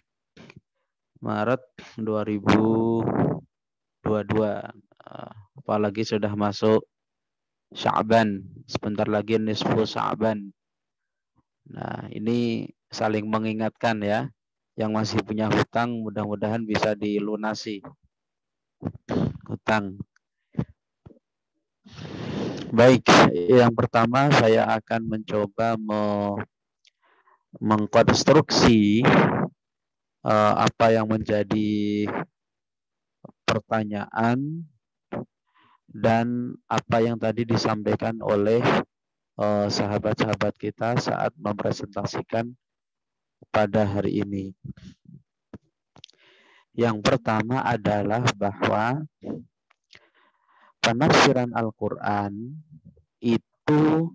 Maret 2022. Apalagi sudah masuk Sya'ban, sebentar lagi nisfu Sya'ban. Nah, ini saling mengingatkan ya. Yang masih punya hutang mudah-mudahan bisa dilunasi hutang. Baik, yang pertama saya akan mencoba mengkonstruksi apa yang menjadi pertanyaan dan apa yang tadi disampaikan oleh sahabat-sahabat kita saat mempresentasikan pada hari ini. Yang pertama adalah bahwa penafsiran Al-Quran itu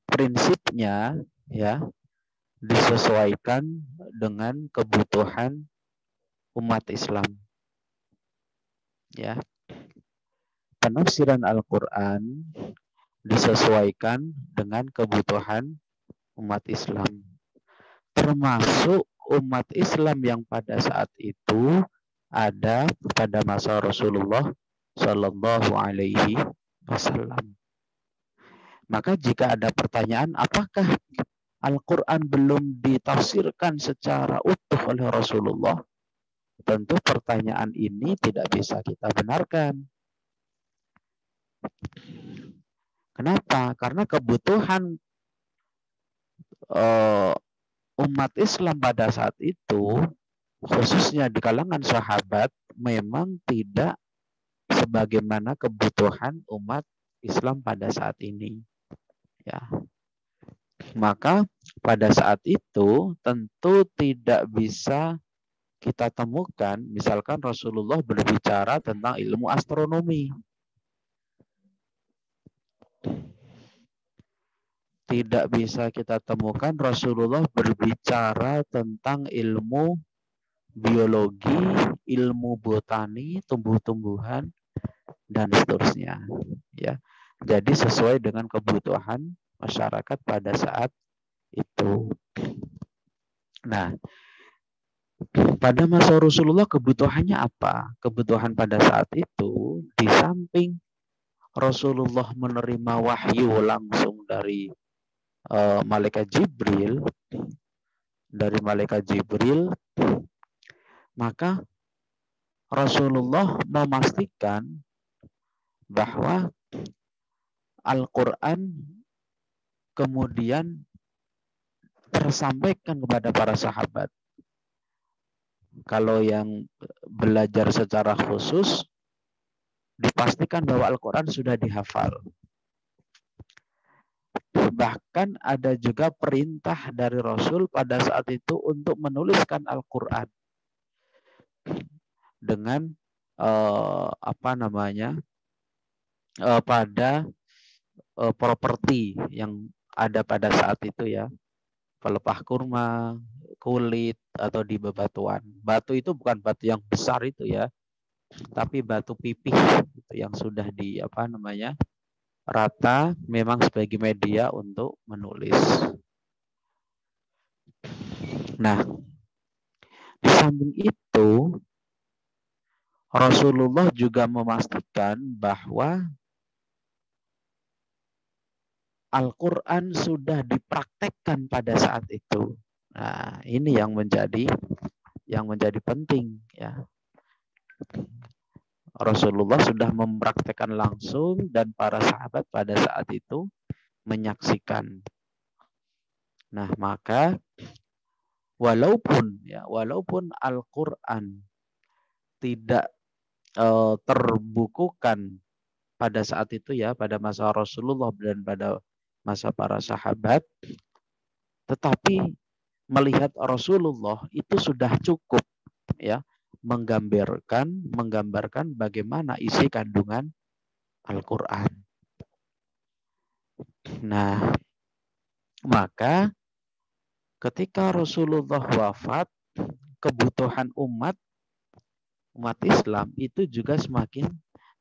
prinsipnya ya disesuaikan dengan kebutuhan umat Islam. Ya. Penafsiran Al-Quran disesuaikan dengan kebutuhan umat Islam. Termasuk umat Islam yang pada saat itu ada pada masa Rasulullah Shallallahu Alaihi Wasallam. Maka jika ada pertanyaan, apakah Al-Quran belum ditafsirkan secara utuh oleh Rasulullah? Tentu pertanyaan ini tidak bisa kita benarkan. Kenapa? Karena kebutuhan umat Islam pada saat itu, khususnya di kalangan sahabat, memang tidak sebagaimana kebutuhan umat Islam pada saat ini. Ya. Maka pada saat itu tentu tidak bisa kita temukan, misalkan Rasulullah berbicara tentang ilmu astronomi. Tidak bisa kita temukan Rasulullah berbicara tentang ilmu biologi, ilmu botani, tumbuh-tumbuhan, dan seterusnya. Ya, jadi sesuai dengan kebutuhan masyarakat pada saat itu. Nah, pada masa Rasulullah kebutuhannya apa? Kebutuhan pada saat itu, di samping Rasulullah menerima wahyu langsung dari malaikat Jibril, maka Rasulullah memastikan bahwa Al-Quran kemudian tersampaikan kepada para sahabat kalau yang belajar secara khusus dipastikan bahwa Al-Quran sudah dihafal. Bahkan ada juga perintah dari Rasul pada saat itu untuk menuliskan Al-Quran dengan pada properti yang ada pada saat itu ya, pelepah kurma, kulit, atau di bebatuan. Batu itu bukan batu yang besar itu ya, tapi batu pipih gitu, yang sudah di rata, memang sebagai media untuk menulis. Nah, di samping itu Rasulullah juga memastikan bahwa Al-Quran sudah dipraktekkan pada saat itu. Nah, ini yang menjadi penting ya. Rasulullah sudah mempraktekkan langsung dan para sahabat pada saat itu menyaksikan. Nah, maka walaupun Al-Quran tidak terbukukan pada saat itu ya, pada masa Rasulullah dan pada masa para sahabat, tetapi melihat Rasulullah itu sudah cukup ya menggambarkan bagaimana isi kandungan Al-Quran. Nah, maka ketika Rasulullah wafat, kebutuhan umat Islam itu juga semakin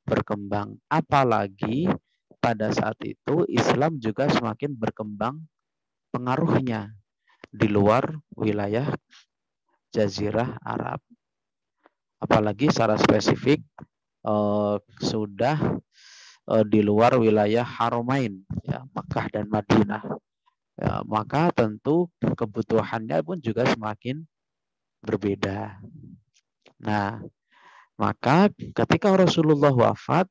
berkembang. Apalagi pada saat itu Islam juga semakin berkembang pengaruhnya di luar wilayah Jazirah Arab. Apalagi secara spesifik sudah di luar wilayah Haramain ya, Makkah dan Madinah. Ya, maka tentu kebutuhannya pun juga semakin berbeda. Nah, maka ketika Rasulullah wafat,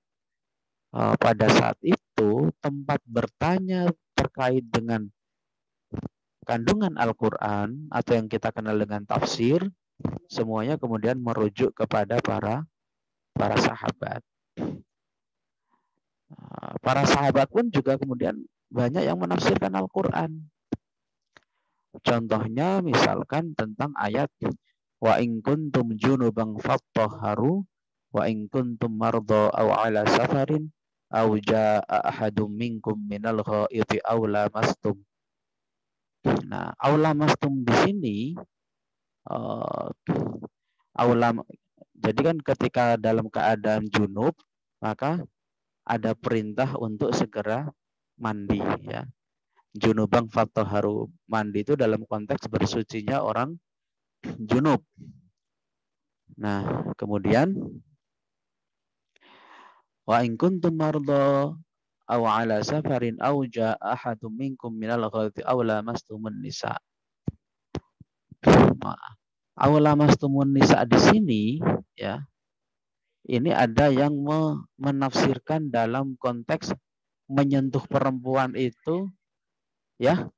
pada saat itu tempat bertanya terkait dengan kandungan Al-Quran atau yang kita kenal dengan tafsir, semuanya kemudian merujuk kepada para sahabat. Para sahabat pun juga kemudian banyak yang menafsirkan Al-Quran. Contohnya misalkan tentang ayat wa in kuntum junuban fattahharu wa in kuntum marda aw ala safarin aw jaa ahadum minkum minal ghaiti aw lamastum. Nah, aw lamastum di sini jadi kan ketika dalam keadaan junub maka ada perintah untuk segera mandi ya. Junubang fattahharu, mandi itu dalam konteks bersucinya orang junub. Nah, kemudian wa in kuntum marda aw ala safarin aw jaa ahadum minkum minal ghaiti aw lamastumun nisa. Aw lamastumun nisa di sini ya. Ini ada yang menafsirkan dalam konteks menyentuh perempuan itu ya.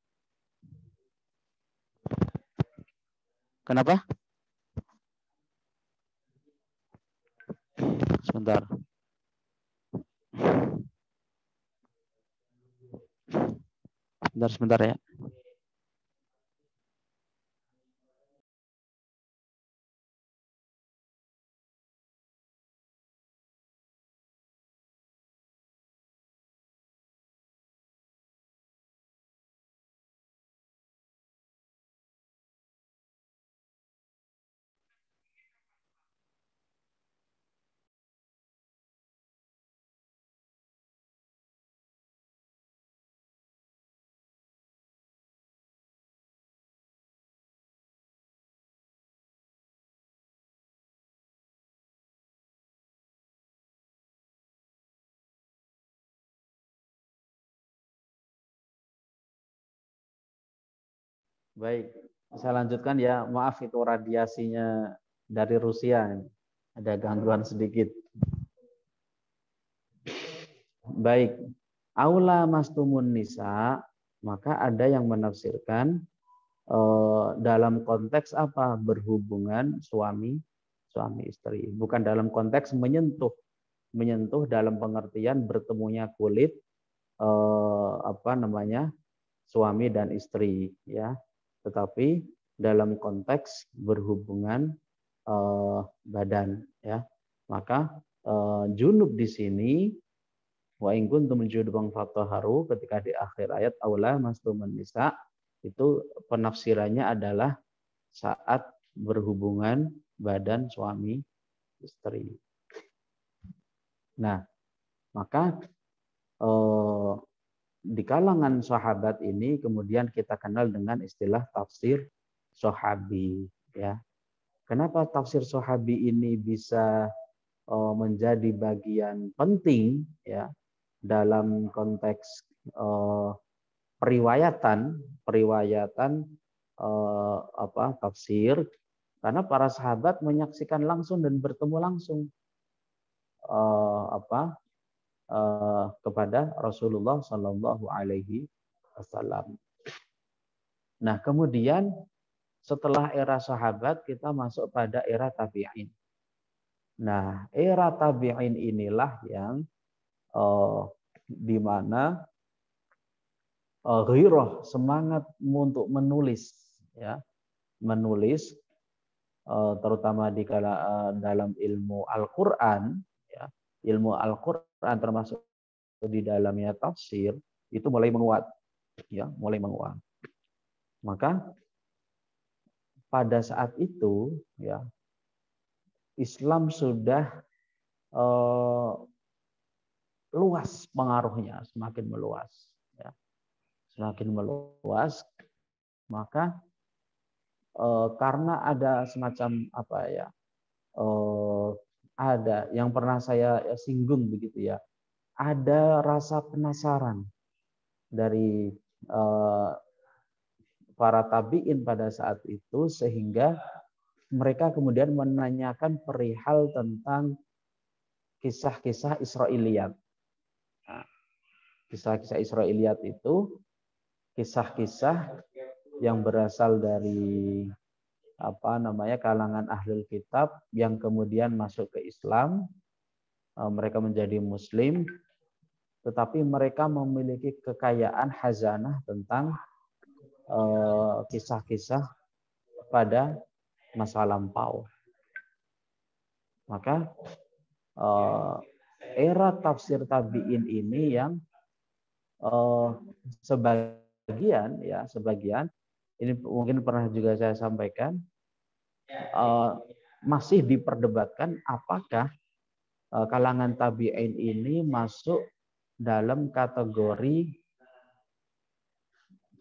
Kenapa? Sebentar ya. Baik, saya lanjutkan ya. Maaf itu radiasinya dari Rusia. Ada gangguan sedikit. Baik, aula mastumun nisa, maka ada yang menafsirkan dalam konteks apa? Berhubungan suami istri, bukan dalam konteks menyentuh dalam pengertian bertemunya kulit suami dan istri, ya, tetapi dalam konteks berhubungan badan, ya. Maka junub di sini wa in kuntum junuban fatahharu, ketika di akhir ayat aula mastumun nisa, itu penafsirannya adalah saat berhubungan badan suami istri. Nah, maka di kalangan sahabat ini kemudian kita kenal dengan istilah tafsir sahabi, ya. Kenapa tafsir sahabi ini bisa menjadi bagian penting, ya, dalam konteks periwayatan tafsir, karena para sahabat menyaksikan langsung dan bertemu langsung kepada Rasulullah Shallallahu Alaihi Wasallam. Nah, kemudian setelah era sahabat kita masuk pada era tabi'in. Nah, era tabi'in inilah yang di mana ghirah, semangat untuk menulis, ya, menulis terutama dalam ilmu Al-Qur'an, ya, ilmu Al-Qur'an termasuk di dalamnya tafsir, itu mulai menguat, ya, mulai menguat. Maka pada saat itu, ya, Islam sudah luas pengaruhnya, semakin meluas, ya. Semakin meluas, maka karena ada semacam ada yang pernah saya singgung begitu, ya, ada rasa penasaran dari para tabi'in pada saat itu, sehingga mereka kemudian menanyakan perihal tentang kisah-kisah Israiliyat. Nah, kisah-kisah Israiliyat itu kisah-kisah yang berasal dari kalangan ahlul kitab yang kemudian masuk ke Islam, mereka menjadi Muslim, tetapi mereka memiliki kekayaan khazanah tentang kisah-kisah pada masa lampau. Maka era tafsir tabi'in ini yang sebagian ini mungkin pernah juga saya sampaikan, masih diperdebatkan apakah kalangan tabi'in ini masuk dalam kategori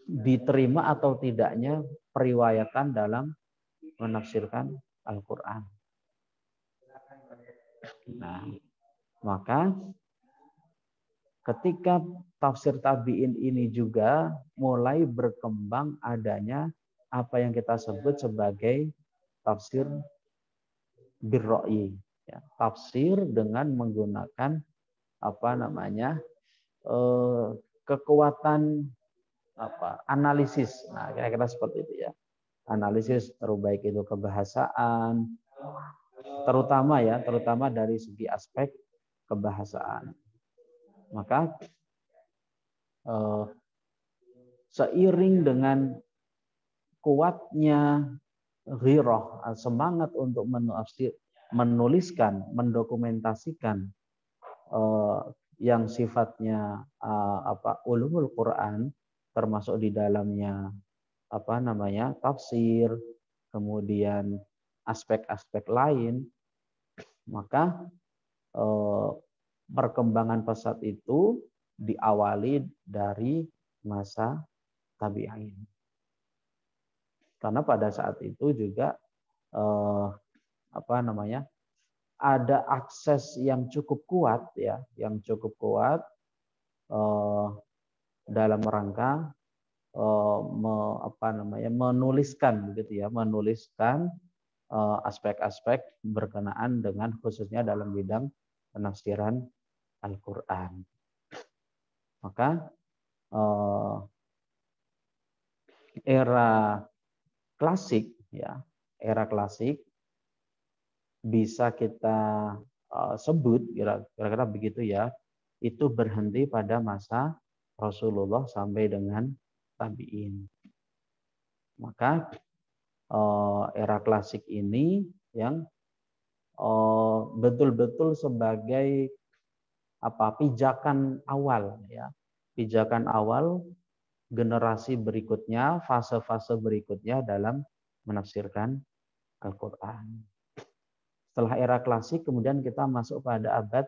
diterima atau tidaknya periwayatan dalam menafsirkan Al-Quran. Nah, maka ketika tafsir tabi'in ini juga mulai berkembang adanya apa yang kita sebut sebagai tafsir birra'yi, ya, tafsir dengan menggunakan kekuatan analisis. Nah, kira-kira seperti itu, ya. Analisis terbaik itu kebahasaan, terutama dari segi aspek kebahasaan. Maka seiring dengan kuatnya ghirah, semangat untuk menuliskan, mendokumentasikan yang sifatnya ulumul Quran, termasuk di dalamnya tafsir, kemudian aspek-aspek lain, maka perkembangan pesat itu diawali dari masa tabi'in. Karena pada saat itu juga ada akses yang cukup kuat, ya, dalam rangka menuliskan aspek-aspek berkenaan dengan khususnya dalam bidang penafsiran Al-Quran. Maka era klasik, ya, era klasik bisa kita sebut kira-kira begitu ya, itu berhenti pada masa Rasulullah sampai dengan tabi'in. Maka era klasik ini yang betul-betul sebagai pijakan awal, ya, pijakan awal generasi berikutnya, fase-fase berikutnya dalam menafsirkan Al-Quran. Setelah era klasik, kemudian kita masuk pada abad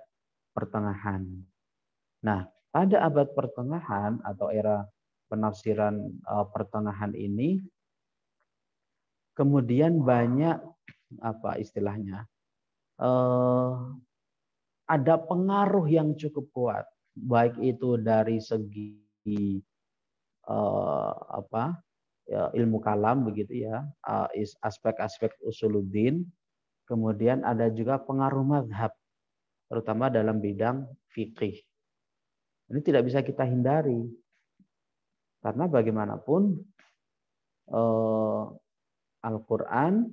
pertengahan. Nah, pada abad pertengahan atau era penafsiran pertengahan ini, kemudian banyak istilahnya, ada pengaruh yang cukup kuat, baik itu dari segi ilmu kalam begitu ya, aspek-aspek usuluddin. Kemudian ada juga pengaruh mazhab, terutama dalam bidang fikih. Ini tidak bisa kita hindari. Karena bagaimanapun Al-Quran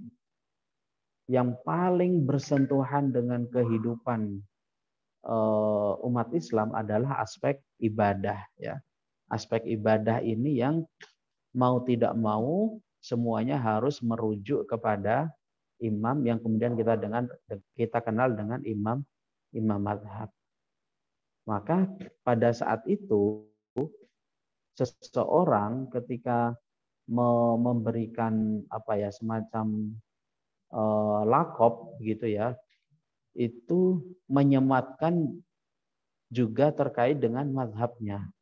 yang paling bersentuhan dengan kehidupan umat Islam adalah aspek ibadah. Ya. Aspek ibadah ini yang mau tidak mau semuanya harus merujuk kepada imam yang kemudian kita kenal dengan imam mazhab. Maka pada saat itu seseorang ketika memberikan semacam lakop gitu ya, itu menyematkan juga terkait dengan mazhabnya,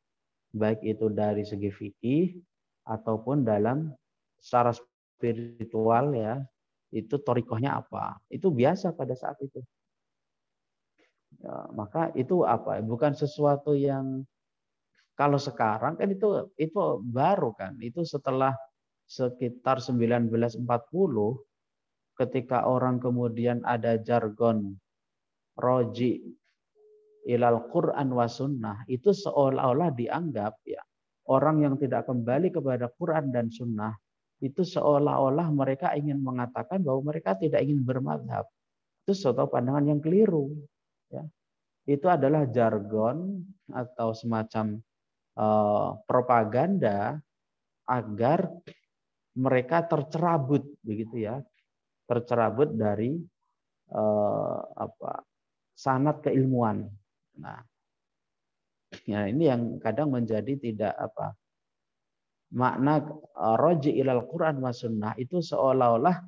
baik itu dari segi fikih ataupun dalam secara spiritual ya, itu torikohnya apa, itu biasa pada saat itu. Ya, maka itu bukan sesuatu yang kalau sekarang kan itu baru kan, itu setelah sekitar 1940 ketika orang kemudian ada jargon roji ilal Quran wa sunnah, itu seolah-olah dianggap ya orang yang tidak kembali kepada Quran dan sunnah itu seolah-olah mereka ingin mengatakan bahwa mereka tidak ingin bermadhab. Itu suatu pandangan yang keliru. Ya. Itu adalah jargon atau semacam propaganda agar mereka tercerabut begitu ya, tercerabut dari sanad keilmuan. Nah, ya ini yang kadang menjadi tidak makna roji ilal Quran wa sunnah itu seolah-olah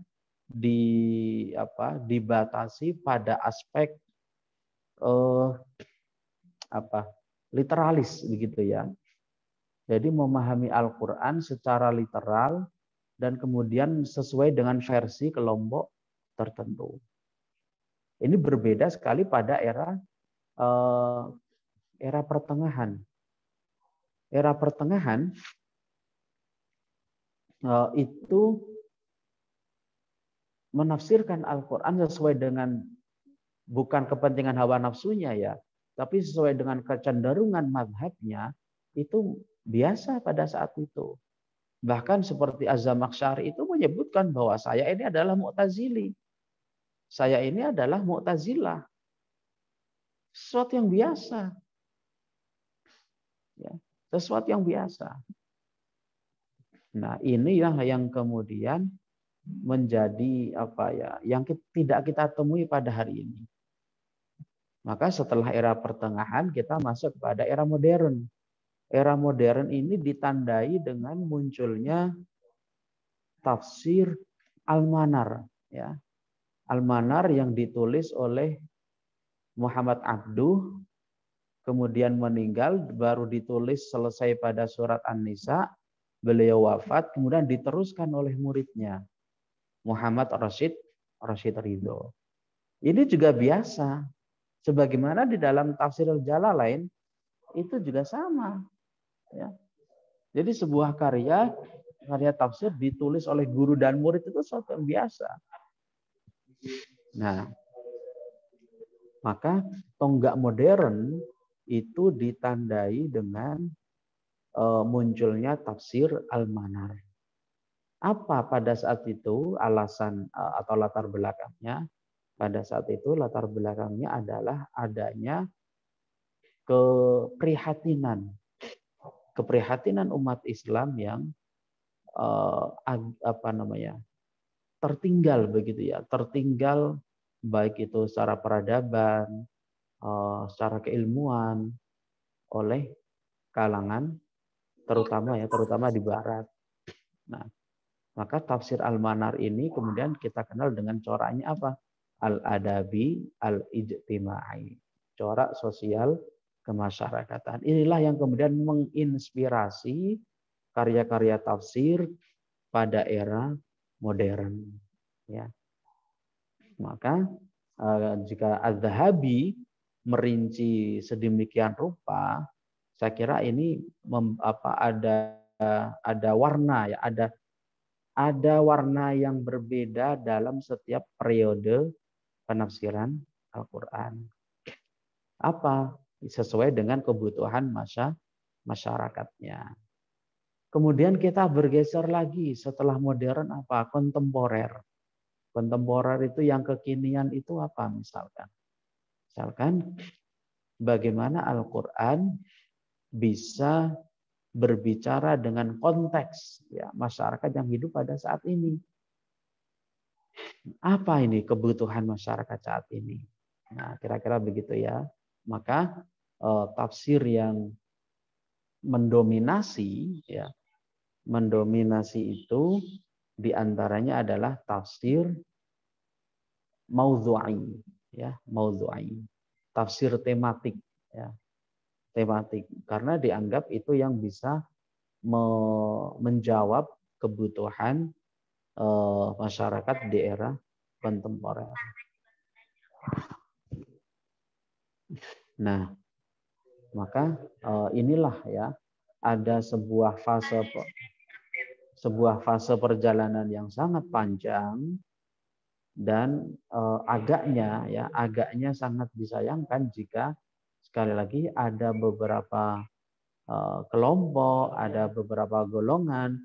dibatasi pada aspek literalis begitu ya. Jadi memahami Al-Quran secara literal dan kemudian sesuai dengan versi kelompok tertentu. Ini berbeda sekali pada era pertengahan. Era pertengahan itu menafsirkan Al-Quran sesuai dengan bukan kepentingan hawa nafsunya ya, tapi sesuai dengan kecenderungan mazhabnya, itu biasa pada saat itu. Bahkan seperti Az-Zamakhsyari itu menyebutkan bahwa saya ini adalah Mu'tazili. Saya ini adalah Mu'tazilah. Sesuatu yang biasa. Ya, sesuatu yang biasa. Nah, inilah yang kemudian menjadi yang tidak kita temui pada hari ini. Maka setelah era pertengahan kita masuk pada era modern. Era modern ini ditandai dengan munculnya tafsir Al-Manar, ya. Al-Manar yang ditulis oleh Muhammad Abduh, kemudian meninggal, baru ditulis selesai pada surat An-Nisa, beliau wafat, kemudian diteruskan oleh muridnya Muhammad Rashid Ridho. Ini juga biasa. Sebagaimana di dalam tafsir Al-Jalalain itu juga sama. Ya. Jadi sebuah karya tafsir ditulis oleh guru dan murid itu sesuatu yang biasa. Nah, maka tonggak modern itu ditandai dengan munculnya tafsir Al-Manar. Apa pada saat itu alasan atau latar belakangnya? Pada saat itu latar belakangnya adalah adanya keprihatinan umat Islam yang tertinggal begitu ya, tertinggal baik itu secara peradaban, secara keilmuan oleh kalangan terutama di barat. Nah, maka tafsir Al-Manar ini kemudian kita kenal dengan coraknya apa? Al-adabi al-ijtimai. Corak sosial kemasyarakatan. Inilah yang kemudian menginspirasi karya-karya tafsir pada era modern. Ya. Maka jika Az-Zahabi merinci sedemikian rupa, saya kira ini ada warna ya, ada warna yang berbeda dalam setiap periode penafsiran Al-Quran. Apa? Sesuai dengan kebutuhan masyarakatnya. Kemudian kita bergeser lagi setelah modern apa? Kontemporer. Kontemporer itu yang kekinian itu apa misalkan? Misalkan bagaimana Al-Quran bisa berbicara dengan konteks ya masyarakat yang hidup pada saat ini. Apa ini kebutuhan masyarakat saat ini? Nah, kira-kira begitu ya. Maka tafsir yang mendominasi itu diantaranya adalah tafsir maudhu'i ya, maudhu'i. Tafsir tematik ya. Tematik karena dianggap itu yang bisa menjawab kebutuhan masyarakat di era kontemporer. Nah, maka inilah ya ada sebuah fase perjalanan yang sangat panjang dan agaknya sangat disayangkan jika sekali lagi ada beberapa kelompok, ada beberapa golongan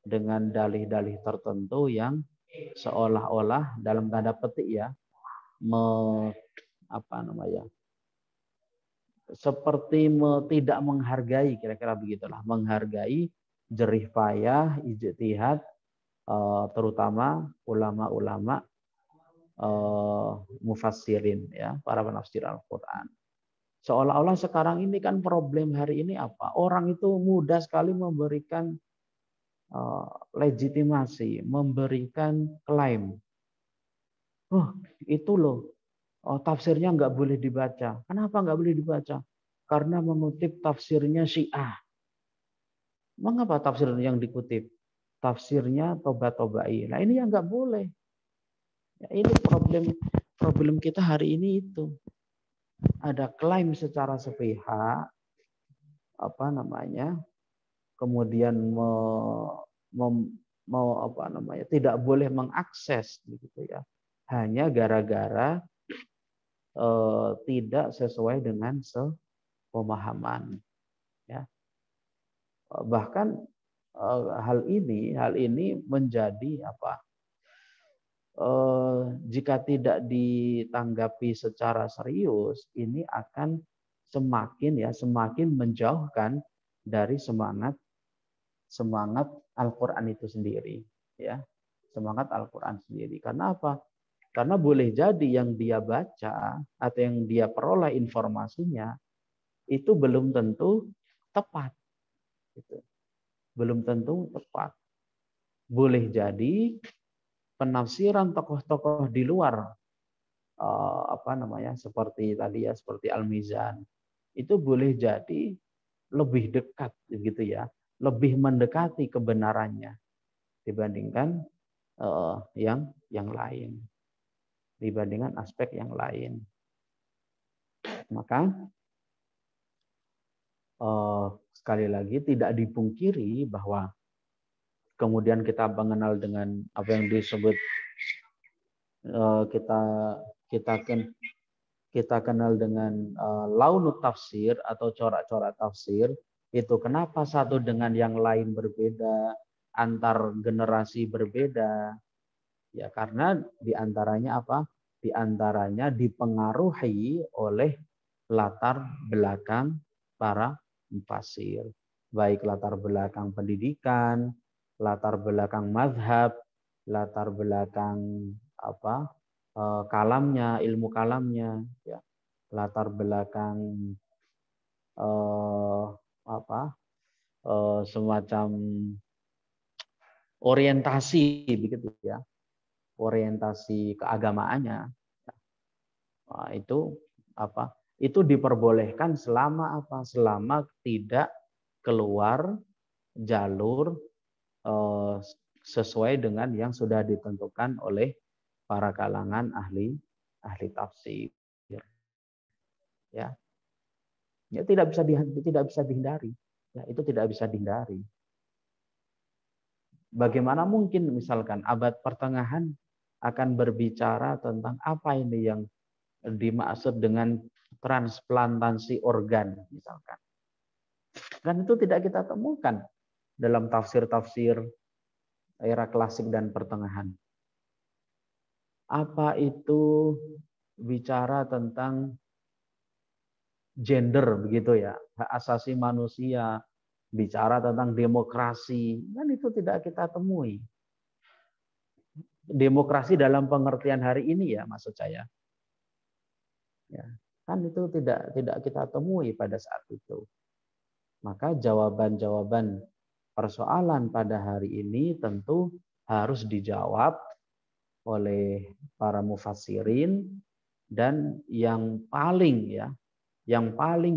dengan dalih-dalih tertentu yang seolah-olah dalam tanda petik ya seperti tidak menghargai, kira-kira begitulah, menghargai jerih payah ijtihad terutama ulama-ulama mufassirin ya, para penafsir Al-Qur'an. Seolah-olah sekarang ini kan problem hari ini apa? Orang itu mudah sekali memberikan legitimasi, memberikan klaim. Oh, itu loh. Tafsirnya nggak boleh dibaca. Kenapa nggak boleh dibaca? Karena mengutip tafsirnya Syiah. Mengapa tafsir yang dikutip? Tafsirnya Toba-Tobai. Nah ini yang nggak boleh. Ya, ini problem kita hari ini itu. Ada klaim secara sepihak, kemudian tidak boleh mengakses, begitu ya. Hanya gara-gara tidak sesuai dengan pemahaman. Ya. Bahkan hal ini menjadi jika tidak ditanggapi secara serius, ini akan semakin menjauhkan dari semangat Al-Quran itu sendiri, ya, semangat Al-Quran sendiri. Karena apa? Karena boleh jadi yang dia baca atau yang dia peroleh informasinya itu belum tentu tepat, gitu. Belum tentu tepat. Boleh jadi penafsiran tokoh-tokoh di luar seperti tadi ya, seperti Al-Mizan itu boleh jadi lebih dekat gitu ya, lebih mendekati kebenarannya dibandingkan yang lain, dibandingkan aspek yang lain. Maka sekali lagi tidak dipungkiri bahwa kemudian kita mengenal dengan apa yang disebut kita kenal dengan launut tafsir atau corak-corak tafsir. Itu kenapa satu dengan yang lain berbeda, antar generasi berbeda? Ya karena diantaranya apa? Diantaranya dipengaruhi oleh latar belakang para mufasir, baik latar belakang pendidikan, latar belakang mazhab, latar belakang apa kalamnya, ilmu kalamnya, ya, latar belakang semacam orientasi begitu ya, orientasi keagamaannya. Nah, itu apa? Itu diperbolehkan selama apa? Selama tidak keluar jalur sesuai dengan yang sudah ditentukan oleh para kalangan ahli tafsir. Ya. Ya tidak bisa dihindari. Ya, itu tidak bisa dihindari. Bagaimana mungkin misalkan abad pertengahan akan berbicara tentang apa ini yang dimaksud dengan transplantasi organ misalkan. Kan itu tidak kita temukan dalam tafsir-tafsir era klasik dan pertengahan. Apa itu bicara tentang gender begitu ya, hak asasi manusia, bicara tentang demokrasi, kan itu tidak kita temui. Demokrasi dalam pengertian hari ini ya maksud saya. Ya, kan itu tidak kita temui pada saat itu. Maka jawaban-jawaban persoalan pada hari ini tentu harus dijawab oleh para mufassirin, dan yang paling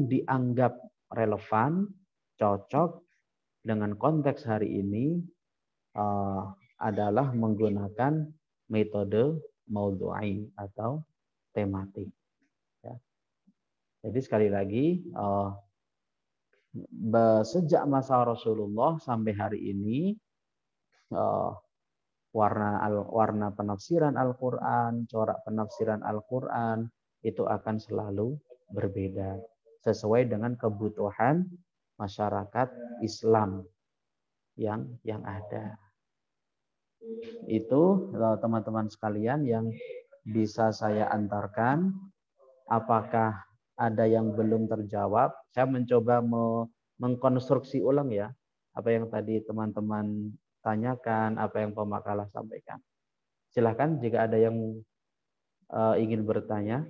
dianggap relevan, cocok dengan konteks hari ini adalah menggunakan metode maudhu'i atau tematik. Ya. Jadi sekali lagi sejak masa Rasulullah sampai hari ini warna penafsiran Al-Quran, corak penafsiran Al-Quran itu akan selalu berbeda sesuai dengan kebutuhan masyarakat Islam yang ada. Itu teman-teman sekalian yang bisa saya antarkan. Apakah ada yang belum terjawab? Saya mencoba mengkonstruksi ulang ya apa yang tadi teman-teman tanyakan, apa yang pemakalah sampaikan. Silahkan jika ada yang ingin bertanya.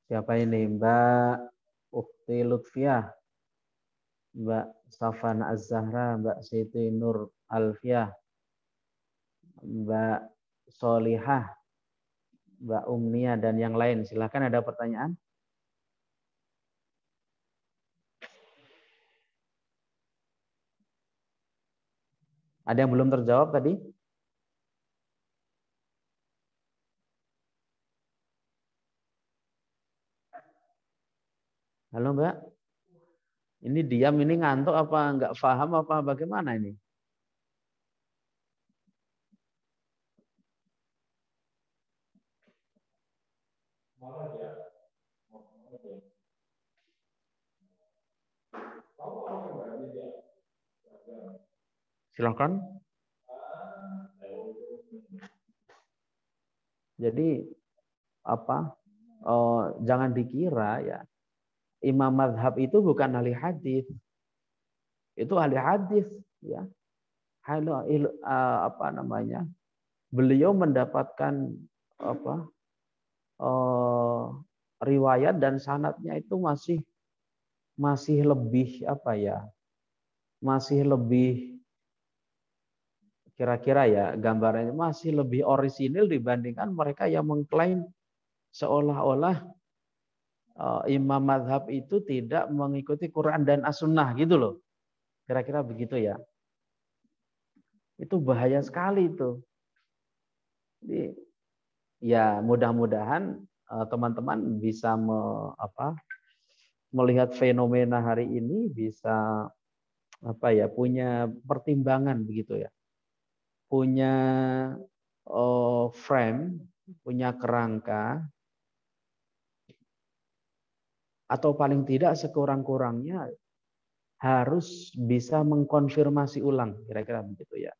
Siapa ini? Mbak Ukti Lutfiah, Mbak Safana Az-Zahra, Mbak Siti Nur Alfiah, Mbak Solihah, Mbak Umnia, dan yang lain. Silahkan ada pertanyaan. Ada yang belum terjawab tadi? Halo Mbak. Ini diam, ini ngantuk apa enggak paham apa bagaimana ini? Silakan. Jadi jangan dikira ya imam mazhab itu bukan ahli hadis. Itu ahli hadis ya. Beliau mendapatkan riwayat dan sanadnya itu masih lebih masih lebih kira-kira ya gambarannya masih lebih orisinil dibandingkan mereka yang mengklaim seolah-olah imam mazhab itu tidak mengikuti Quran dan As-Sunnah gitu loh. Kira-kira begitu ya. Itu bahaya sekali itu. Jadi, ya mudah-mudahan teman-teman bisa melihat fenomena hari ini, bisa punya pertimbangan begitu ya. Punya frame, punya kerangka atau paling tidak sekurang-kurangnya harus bisa mengkonfirmasi ulang, kira-kira begitu ya.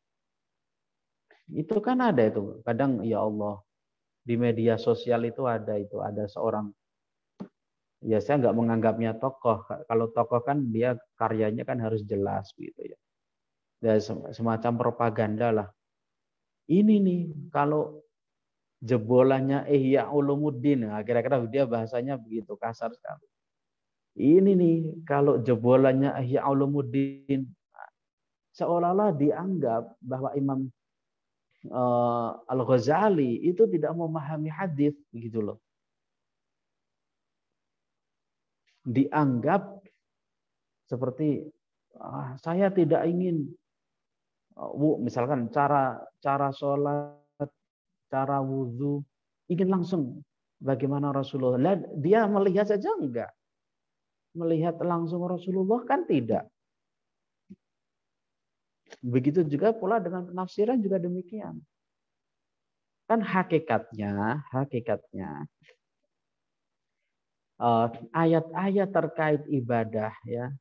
Itu kan ada itu, kadang ya Allah di media sosial itu ada seorang, ya saya nggak menganggapnya tokoh. Kalau tokoh kan dia karyanya kan harus jelas gitu ya. Ya semacam propaganda lah. Ini nih kalau jebolannya Ihya Ulumuddin, nah, kira-kira dia bahasanya begitu kasar sekali. Ini nih kalau jebolannya Ihya Ulumuddin, seolah-olah dianggap bahwa Imam Al-Ghazali itu tidak memahami hadis, begitu loh. Dianggap seperti saya tidak ingin misalkan cara sholat, cara wudhu, ingin langsung bagaimana Rasulullah. Dia melihat saja enggak. Melihat langsung Rasulullah kan tidak. Begitu juga pula dengan penafsiran juga demikian. Kan hakikatnya ayat-ayat terkait ibadah ya,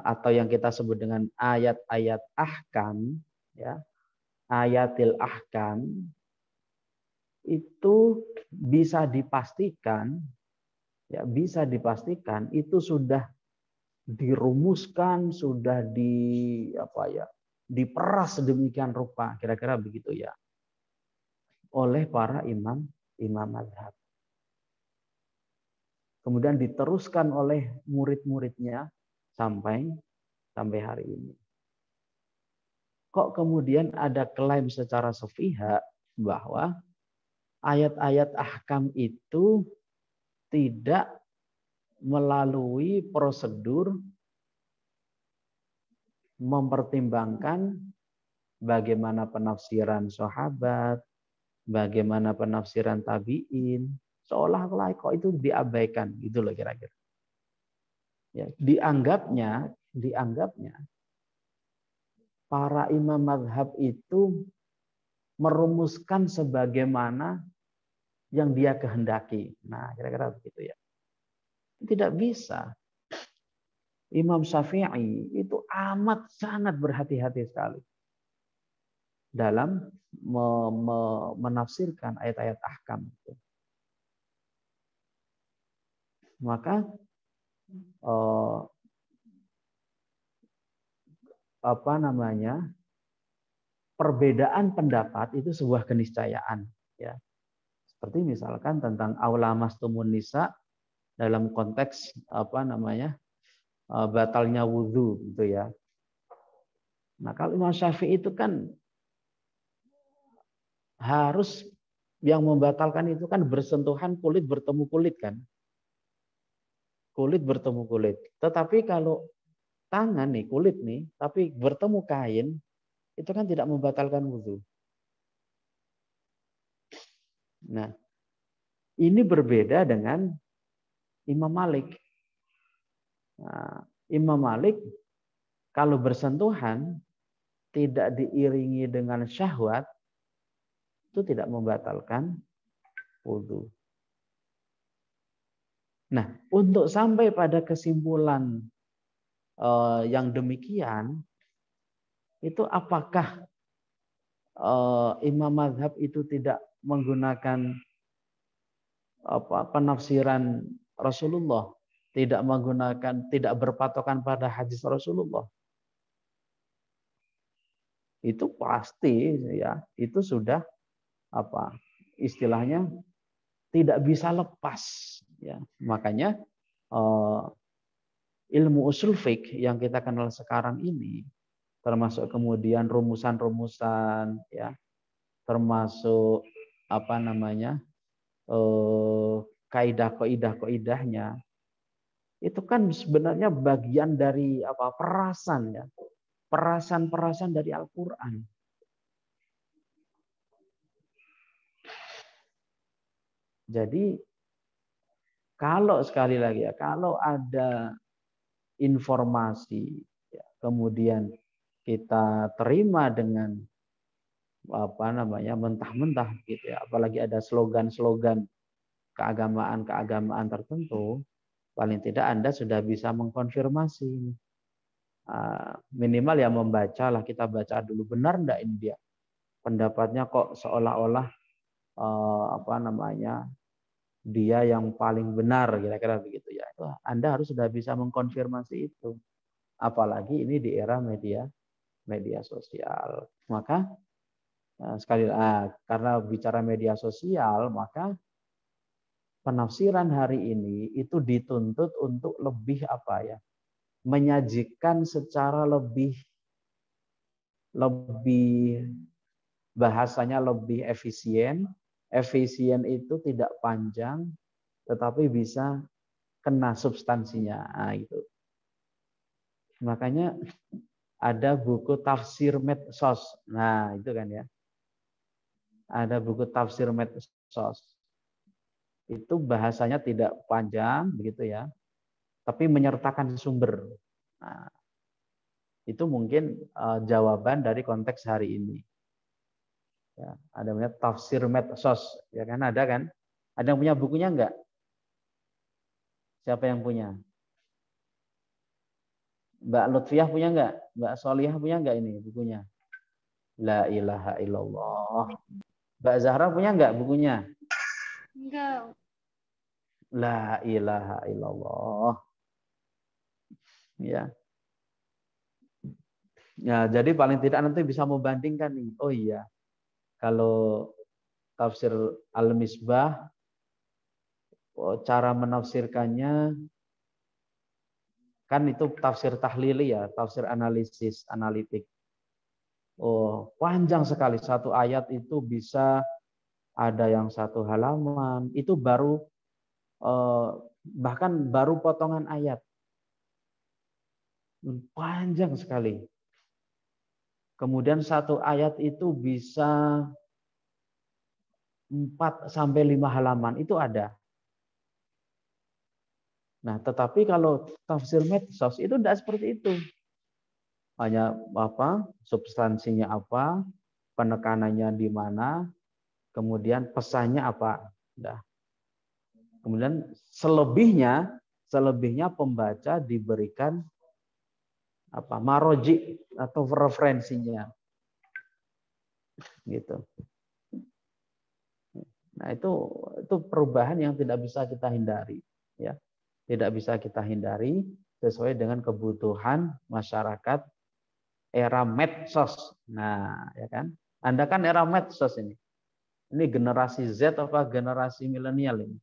atau yang kita sebut dengan ayat-ayat ahkam ya, ayatil ahkam, itu bisa dipastikan itu sudah dirumuskan, sudah diperas sedemikian rupa, kira-kira begitu ya, oleh para imam mazhab. Kemudian diteruskan oleh murid-muridnya sampai hari ini. Kok kemudian ada klaim secara sepihak bahwa ayat-ayat ahkam itu tidak melalui prosedur mempertimbangkan bagaimana penafsiran sahabat, bagaimana penafsiran tabi'in, seolah-olah kok itu diabaikan gitu loh kira-kira. Ya, dianggapnya para imam mazhab itu merumuskan sebagaimana yang dia kehendaki. Nah, kira-kira begitu ya. Tidak bisa. Imam Syafi'i itu amat sangat berhati-hati sekali dalam menafsirkan ayat-ayat ahkam itu. Maka perbedaan pendapat itu sebuah keniscayaan ya. Seperti misalkan tentang aula mastumun nisa dalam konteks batalnya wudhu gitu ya. Nah, kalau Imam Syafi'i itu kan harus yang membatalkan itu kan bersentuhan kulit bertemu kulit kan. Kulit bertemu kulit. Tetapi kalau tangan nih, kulit nih, tapi bertemu kain, itu kan tidak membatalkan wudhu. Nah, ini berbeda dengan Imam Malik. Nah, Imam Malik kalau bersentuhan tidak diiringi dengan syahwat, itu tidak membatalkan wudhu. Nah, untuk sampai pada kesimpulan yang demikian, itu apakah imam mazhab itu tidak menggunakan penafsiran Rasulullah, tidak berpatokan pada hadis Rasulullah? Itu pasti ya, itu sudah istilahnya tidak bisa lepas ya. Makanya ilmu usul fiqh yang kita kenal sekarang ini, termasuk kemudian rumusan-rumusan ya, termasuk kaidah-kaidahnya, itu kan sebenarnya bagian dari perasan ya, perasan dari Al-Qur'an. Jadi kalau sekali lagi ya, kalau ada informasi ya, kemudian kita terima dengan mentah-mentah gitu ya, apalagi ada slogan-slogan keagamaan tertentu, paling tidak Anda sudah bisa mengkonfirmasi. Minimal ya membaca lah, kita baca dulu benar enggak ini dia. Pendapatnya kok seolah-olah apa namanya, dia yang paling benar, kira-kira begitu ya. Itu Anda harus sudah bisa mengkonfirmasi itu. Apalagi ini di era media sosial. Maka karena bicara media sosial, maka penafsiran hari ini itu dituntut untuk lebih apa ya? Menyajikan secara lebih bahasanya lebih efisien. Efisien itu tidak panjang, tetapi bisa kena substansinya. Gitu. Makanya ada buku tafsir medsos. Nah, itu kan ya. Ada buku tafsir medsos. Itu bahasanya tidak panjang, begitu ya. Tapi menyertakan sumber. Nah, itu mungkin jawaban dari konteks hari ini. Ya, ada namanya tafsir medsos, ya kan, ada kan? Ada yang punya bukunya enggak? Siapa yang punya? Mbak Lutfiah punya enggak? Mbak Solihah punya enggak ini bukunya? La ilaha illallah. Mbak Zahra punya enggak bukunya? Enggak. La ilaha illallah. Ya. Ya, jadi paling tidak nanti bisa membandingkan nih. Oh iya. Kalau tafsir Al-Misbah, cara menafsirkannya kan itu tafsir tahlili ya, tafsir analisis, analitik. Oh, panjang sekali, satu ayat itu bisa ada yang satu halaman, itu baru bahkan baru potongan ayat. Panjang sekali. Kemudian satu ayat itu bisa 4 sampai 5 halaman, itu ada. Nah, tetapi kalau tafsir medsos itu tidak seperti itu. Hanya apa, substansinya apa, penekanannya di mana, kemudian pesannya apa. Nah. Kemudian selebihnya pembaca diberikan apa, maroji atau referensinya. Gitu. Nah, itu perubahan yang tidak bisa kita hindari, ya. Tidak bisa kita hindari sesuai dengan kebutuhan masyarakat era medsos. Nah, ya kan? Anda kan era medsos ini. Ini generasi Z apa generasi milenial ini?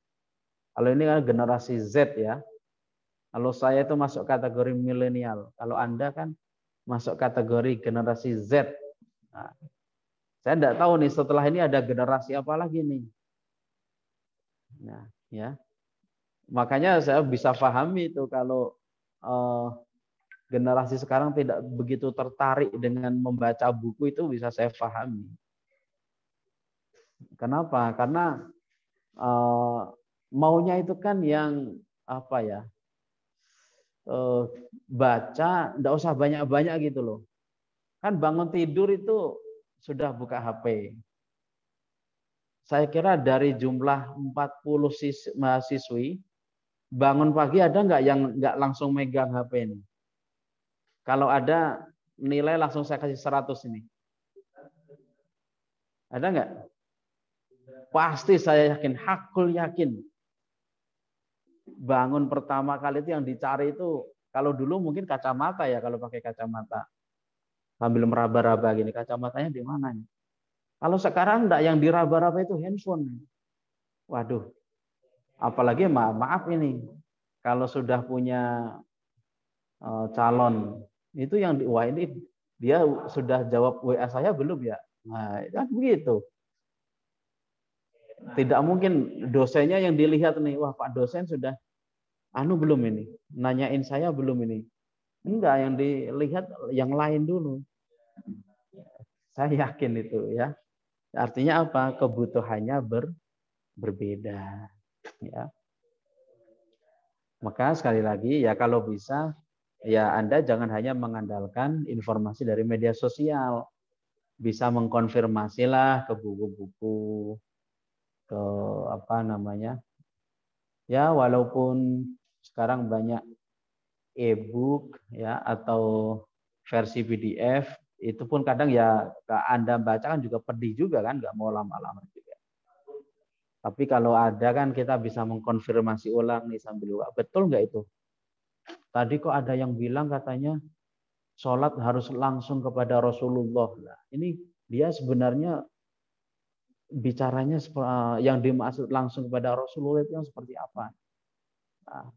Kalau ini kan generasi Z ya. Kalau saya itu masuk kategori milenial. Kalau Anda kan masuk kategori generasi Z. Nah, saya tidak tahu nih setelah ini ada generasi apa lagi nih. Nah, ya. Makanya saya bisa pahami itu kalau generasi sekarang tidak begitu tertarik dengan membaca buku, itu bisa saya pahami. Kenapa? Karena maunya itu kan yang apa ya? Baca, enggak usah banyak-banyak gitu loh. Kan bangun tidur itu sudah buka HP. Saya kira dari jumlah 40 mahasiswi, bangun pagi ada nggak yang nggak langsung megang HP ini? Kalau ada, nilai langsung saya kasih 100 ini. Ada nggak? Pasti saya yakin, hakul yakin. Bangun pertama kali itu yang dicari itu, kalau dulu mungkin kacamata ya, kalau pakai kacamata. Sambil meraba-raba gini, kacamatanya di mana? Kalau sekarang enggak, yang diraba-raba itu handphone. Waduh. Apalagi maaf ini, kalau sudah punya calon, itu yang wah ini dia sudah jawab WA saya belum ya? Nah, kan begitu. Tidak mungkin dosennya yang dilihat nih, wah Pak dosen sudah belum ini, nanyain saya belum ini. Enggak, yang dilihat yang lain dulu. Saya yakin itu ya. Artinya apa? Kebutuhannya berbeda. Ya. Maka sekali lagi ya kalau bisa ya Anda jangan hanya mengandalkan informasi dari media sosial. Bisa mengkonfirmasilah ke buku-buku, ke apa namanya? Ya walaupun Sekarang banyak e-book ya atau versi PDF, itu pun kadang ya Anda baca kan juga pedih juga kan, nggak mau lama-lama juga. Tapi kalau ada kan kita bisa mengkonfirmasi ulang nih sambil betul nggak itu? Tadi kok ada yang bilang katanya sholat harus langsung kepada Rasulullah. Nah, ini dia sebenarnya bicaranya yang dimaksud langsung kepada Rasulullah itu yang seperti apa? Nah,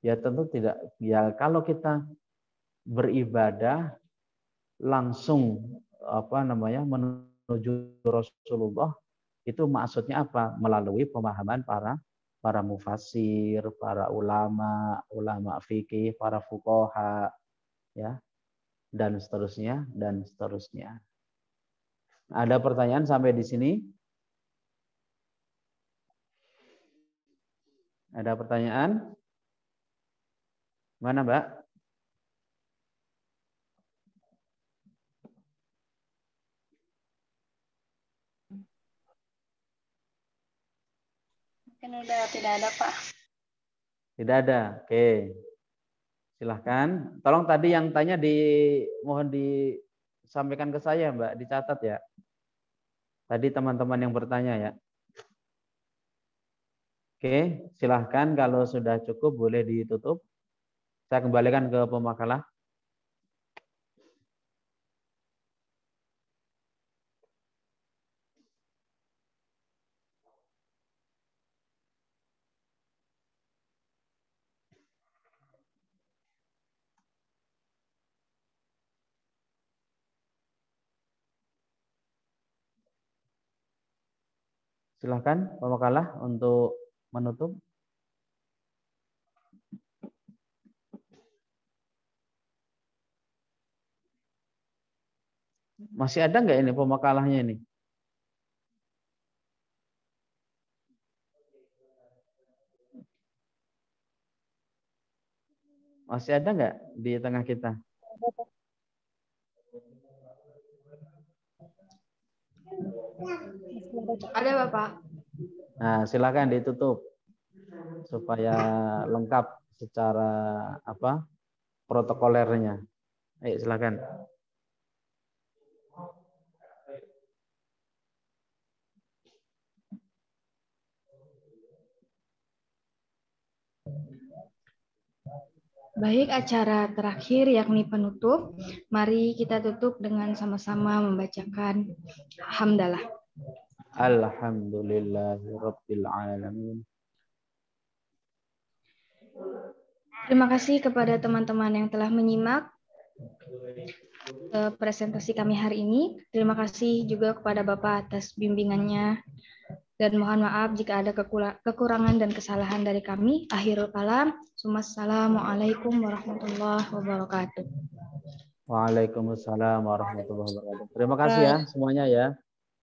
ya tentu tidak. Ya kalau kita beribadah langsung menuju Rasulullah, itu maksudnya apa? Melalui pemahaman para mufassir, para ulama fikih, para fuqaha, ya, dan seterusnya dan seterusnya. Ada pertanyaan sampai di sini? Ada pertanyaan? Mana, Mbak? Mungkin udah tidak ada, Pak. Tidak ada. Oke. Silahkan. Tolong tadi yang tanya mohon disampaikan ke saya, Mbak, dicatat ya. Tadi teman-teman yang bertanya ya. Oke, silahkan kalau sudah cukup boleh ditutup. Saya kembalikan ke pemakalah. Silahkan pemakalah untuk menutup. Masih ada nggak ini pemakalahnya ini? Masih ada nggak di tengah kita? Ada, Bapak. Nah, silakan ditutup supaya lengkap secara protokolernya. Ayo silakan. Baik, acara terakhir yakni penutup. Mari kita tutup dengan sama-sama membacakan hamdalah. Alhamdulillahirabbil alamin. Terima kasih kepada teman-teman yang telah menyimak presentasi kami hari ini. Terima kasih juga kepada Bapak atas bimbingannya. Dan mohon maaf jika ada kekurangan dan kesalahan dari kami. Akhirul kalam. Wassalamualaikum warahmatullahi wabarakatuh. Waalaikumsalam warahmatullahi wabarakatuh. Terima kasih ya semuanya ya.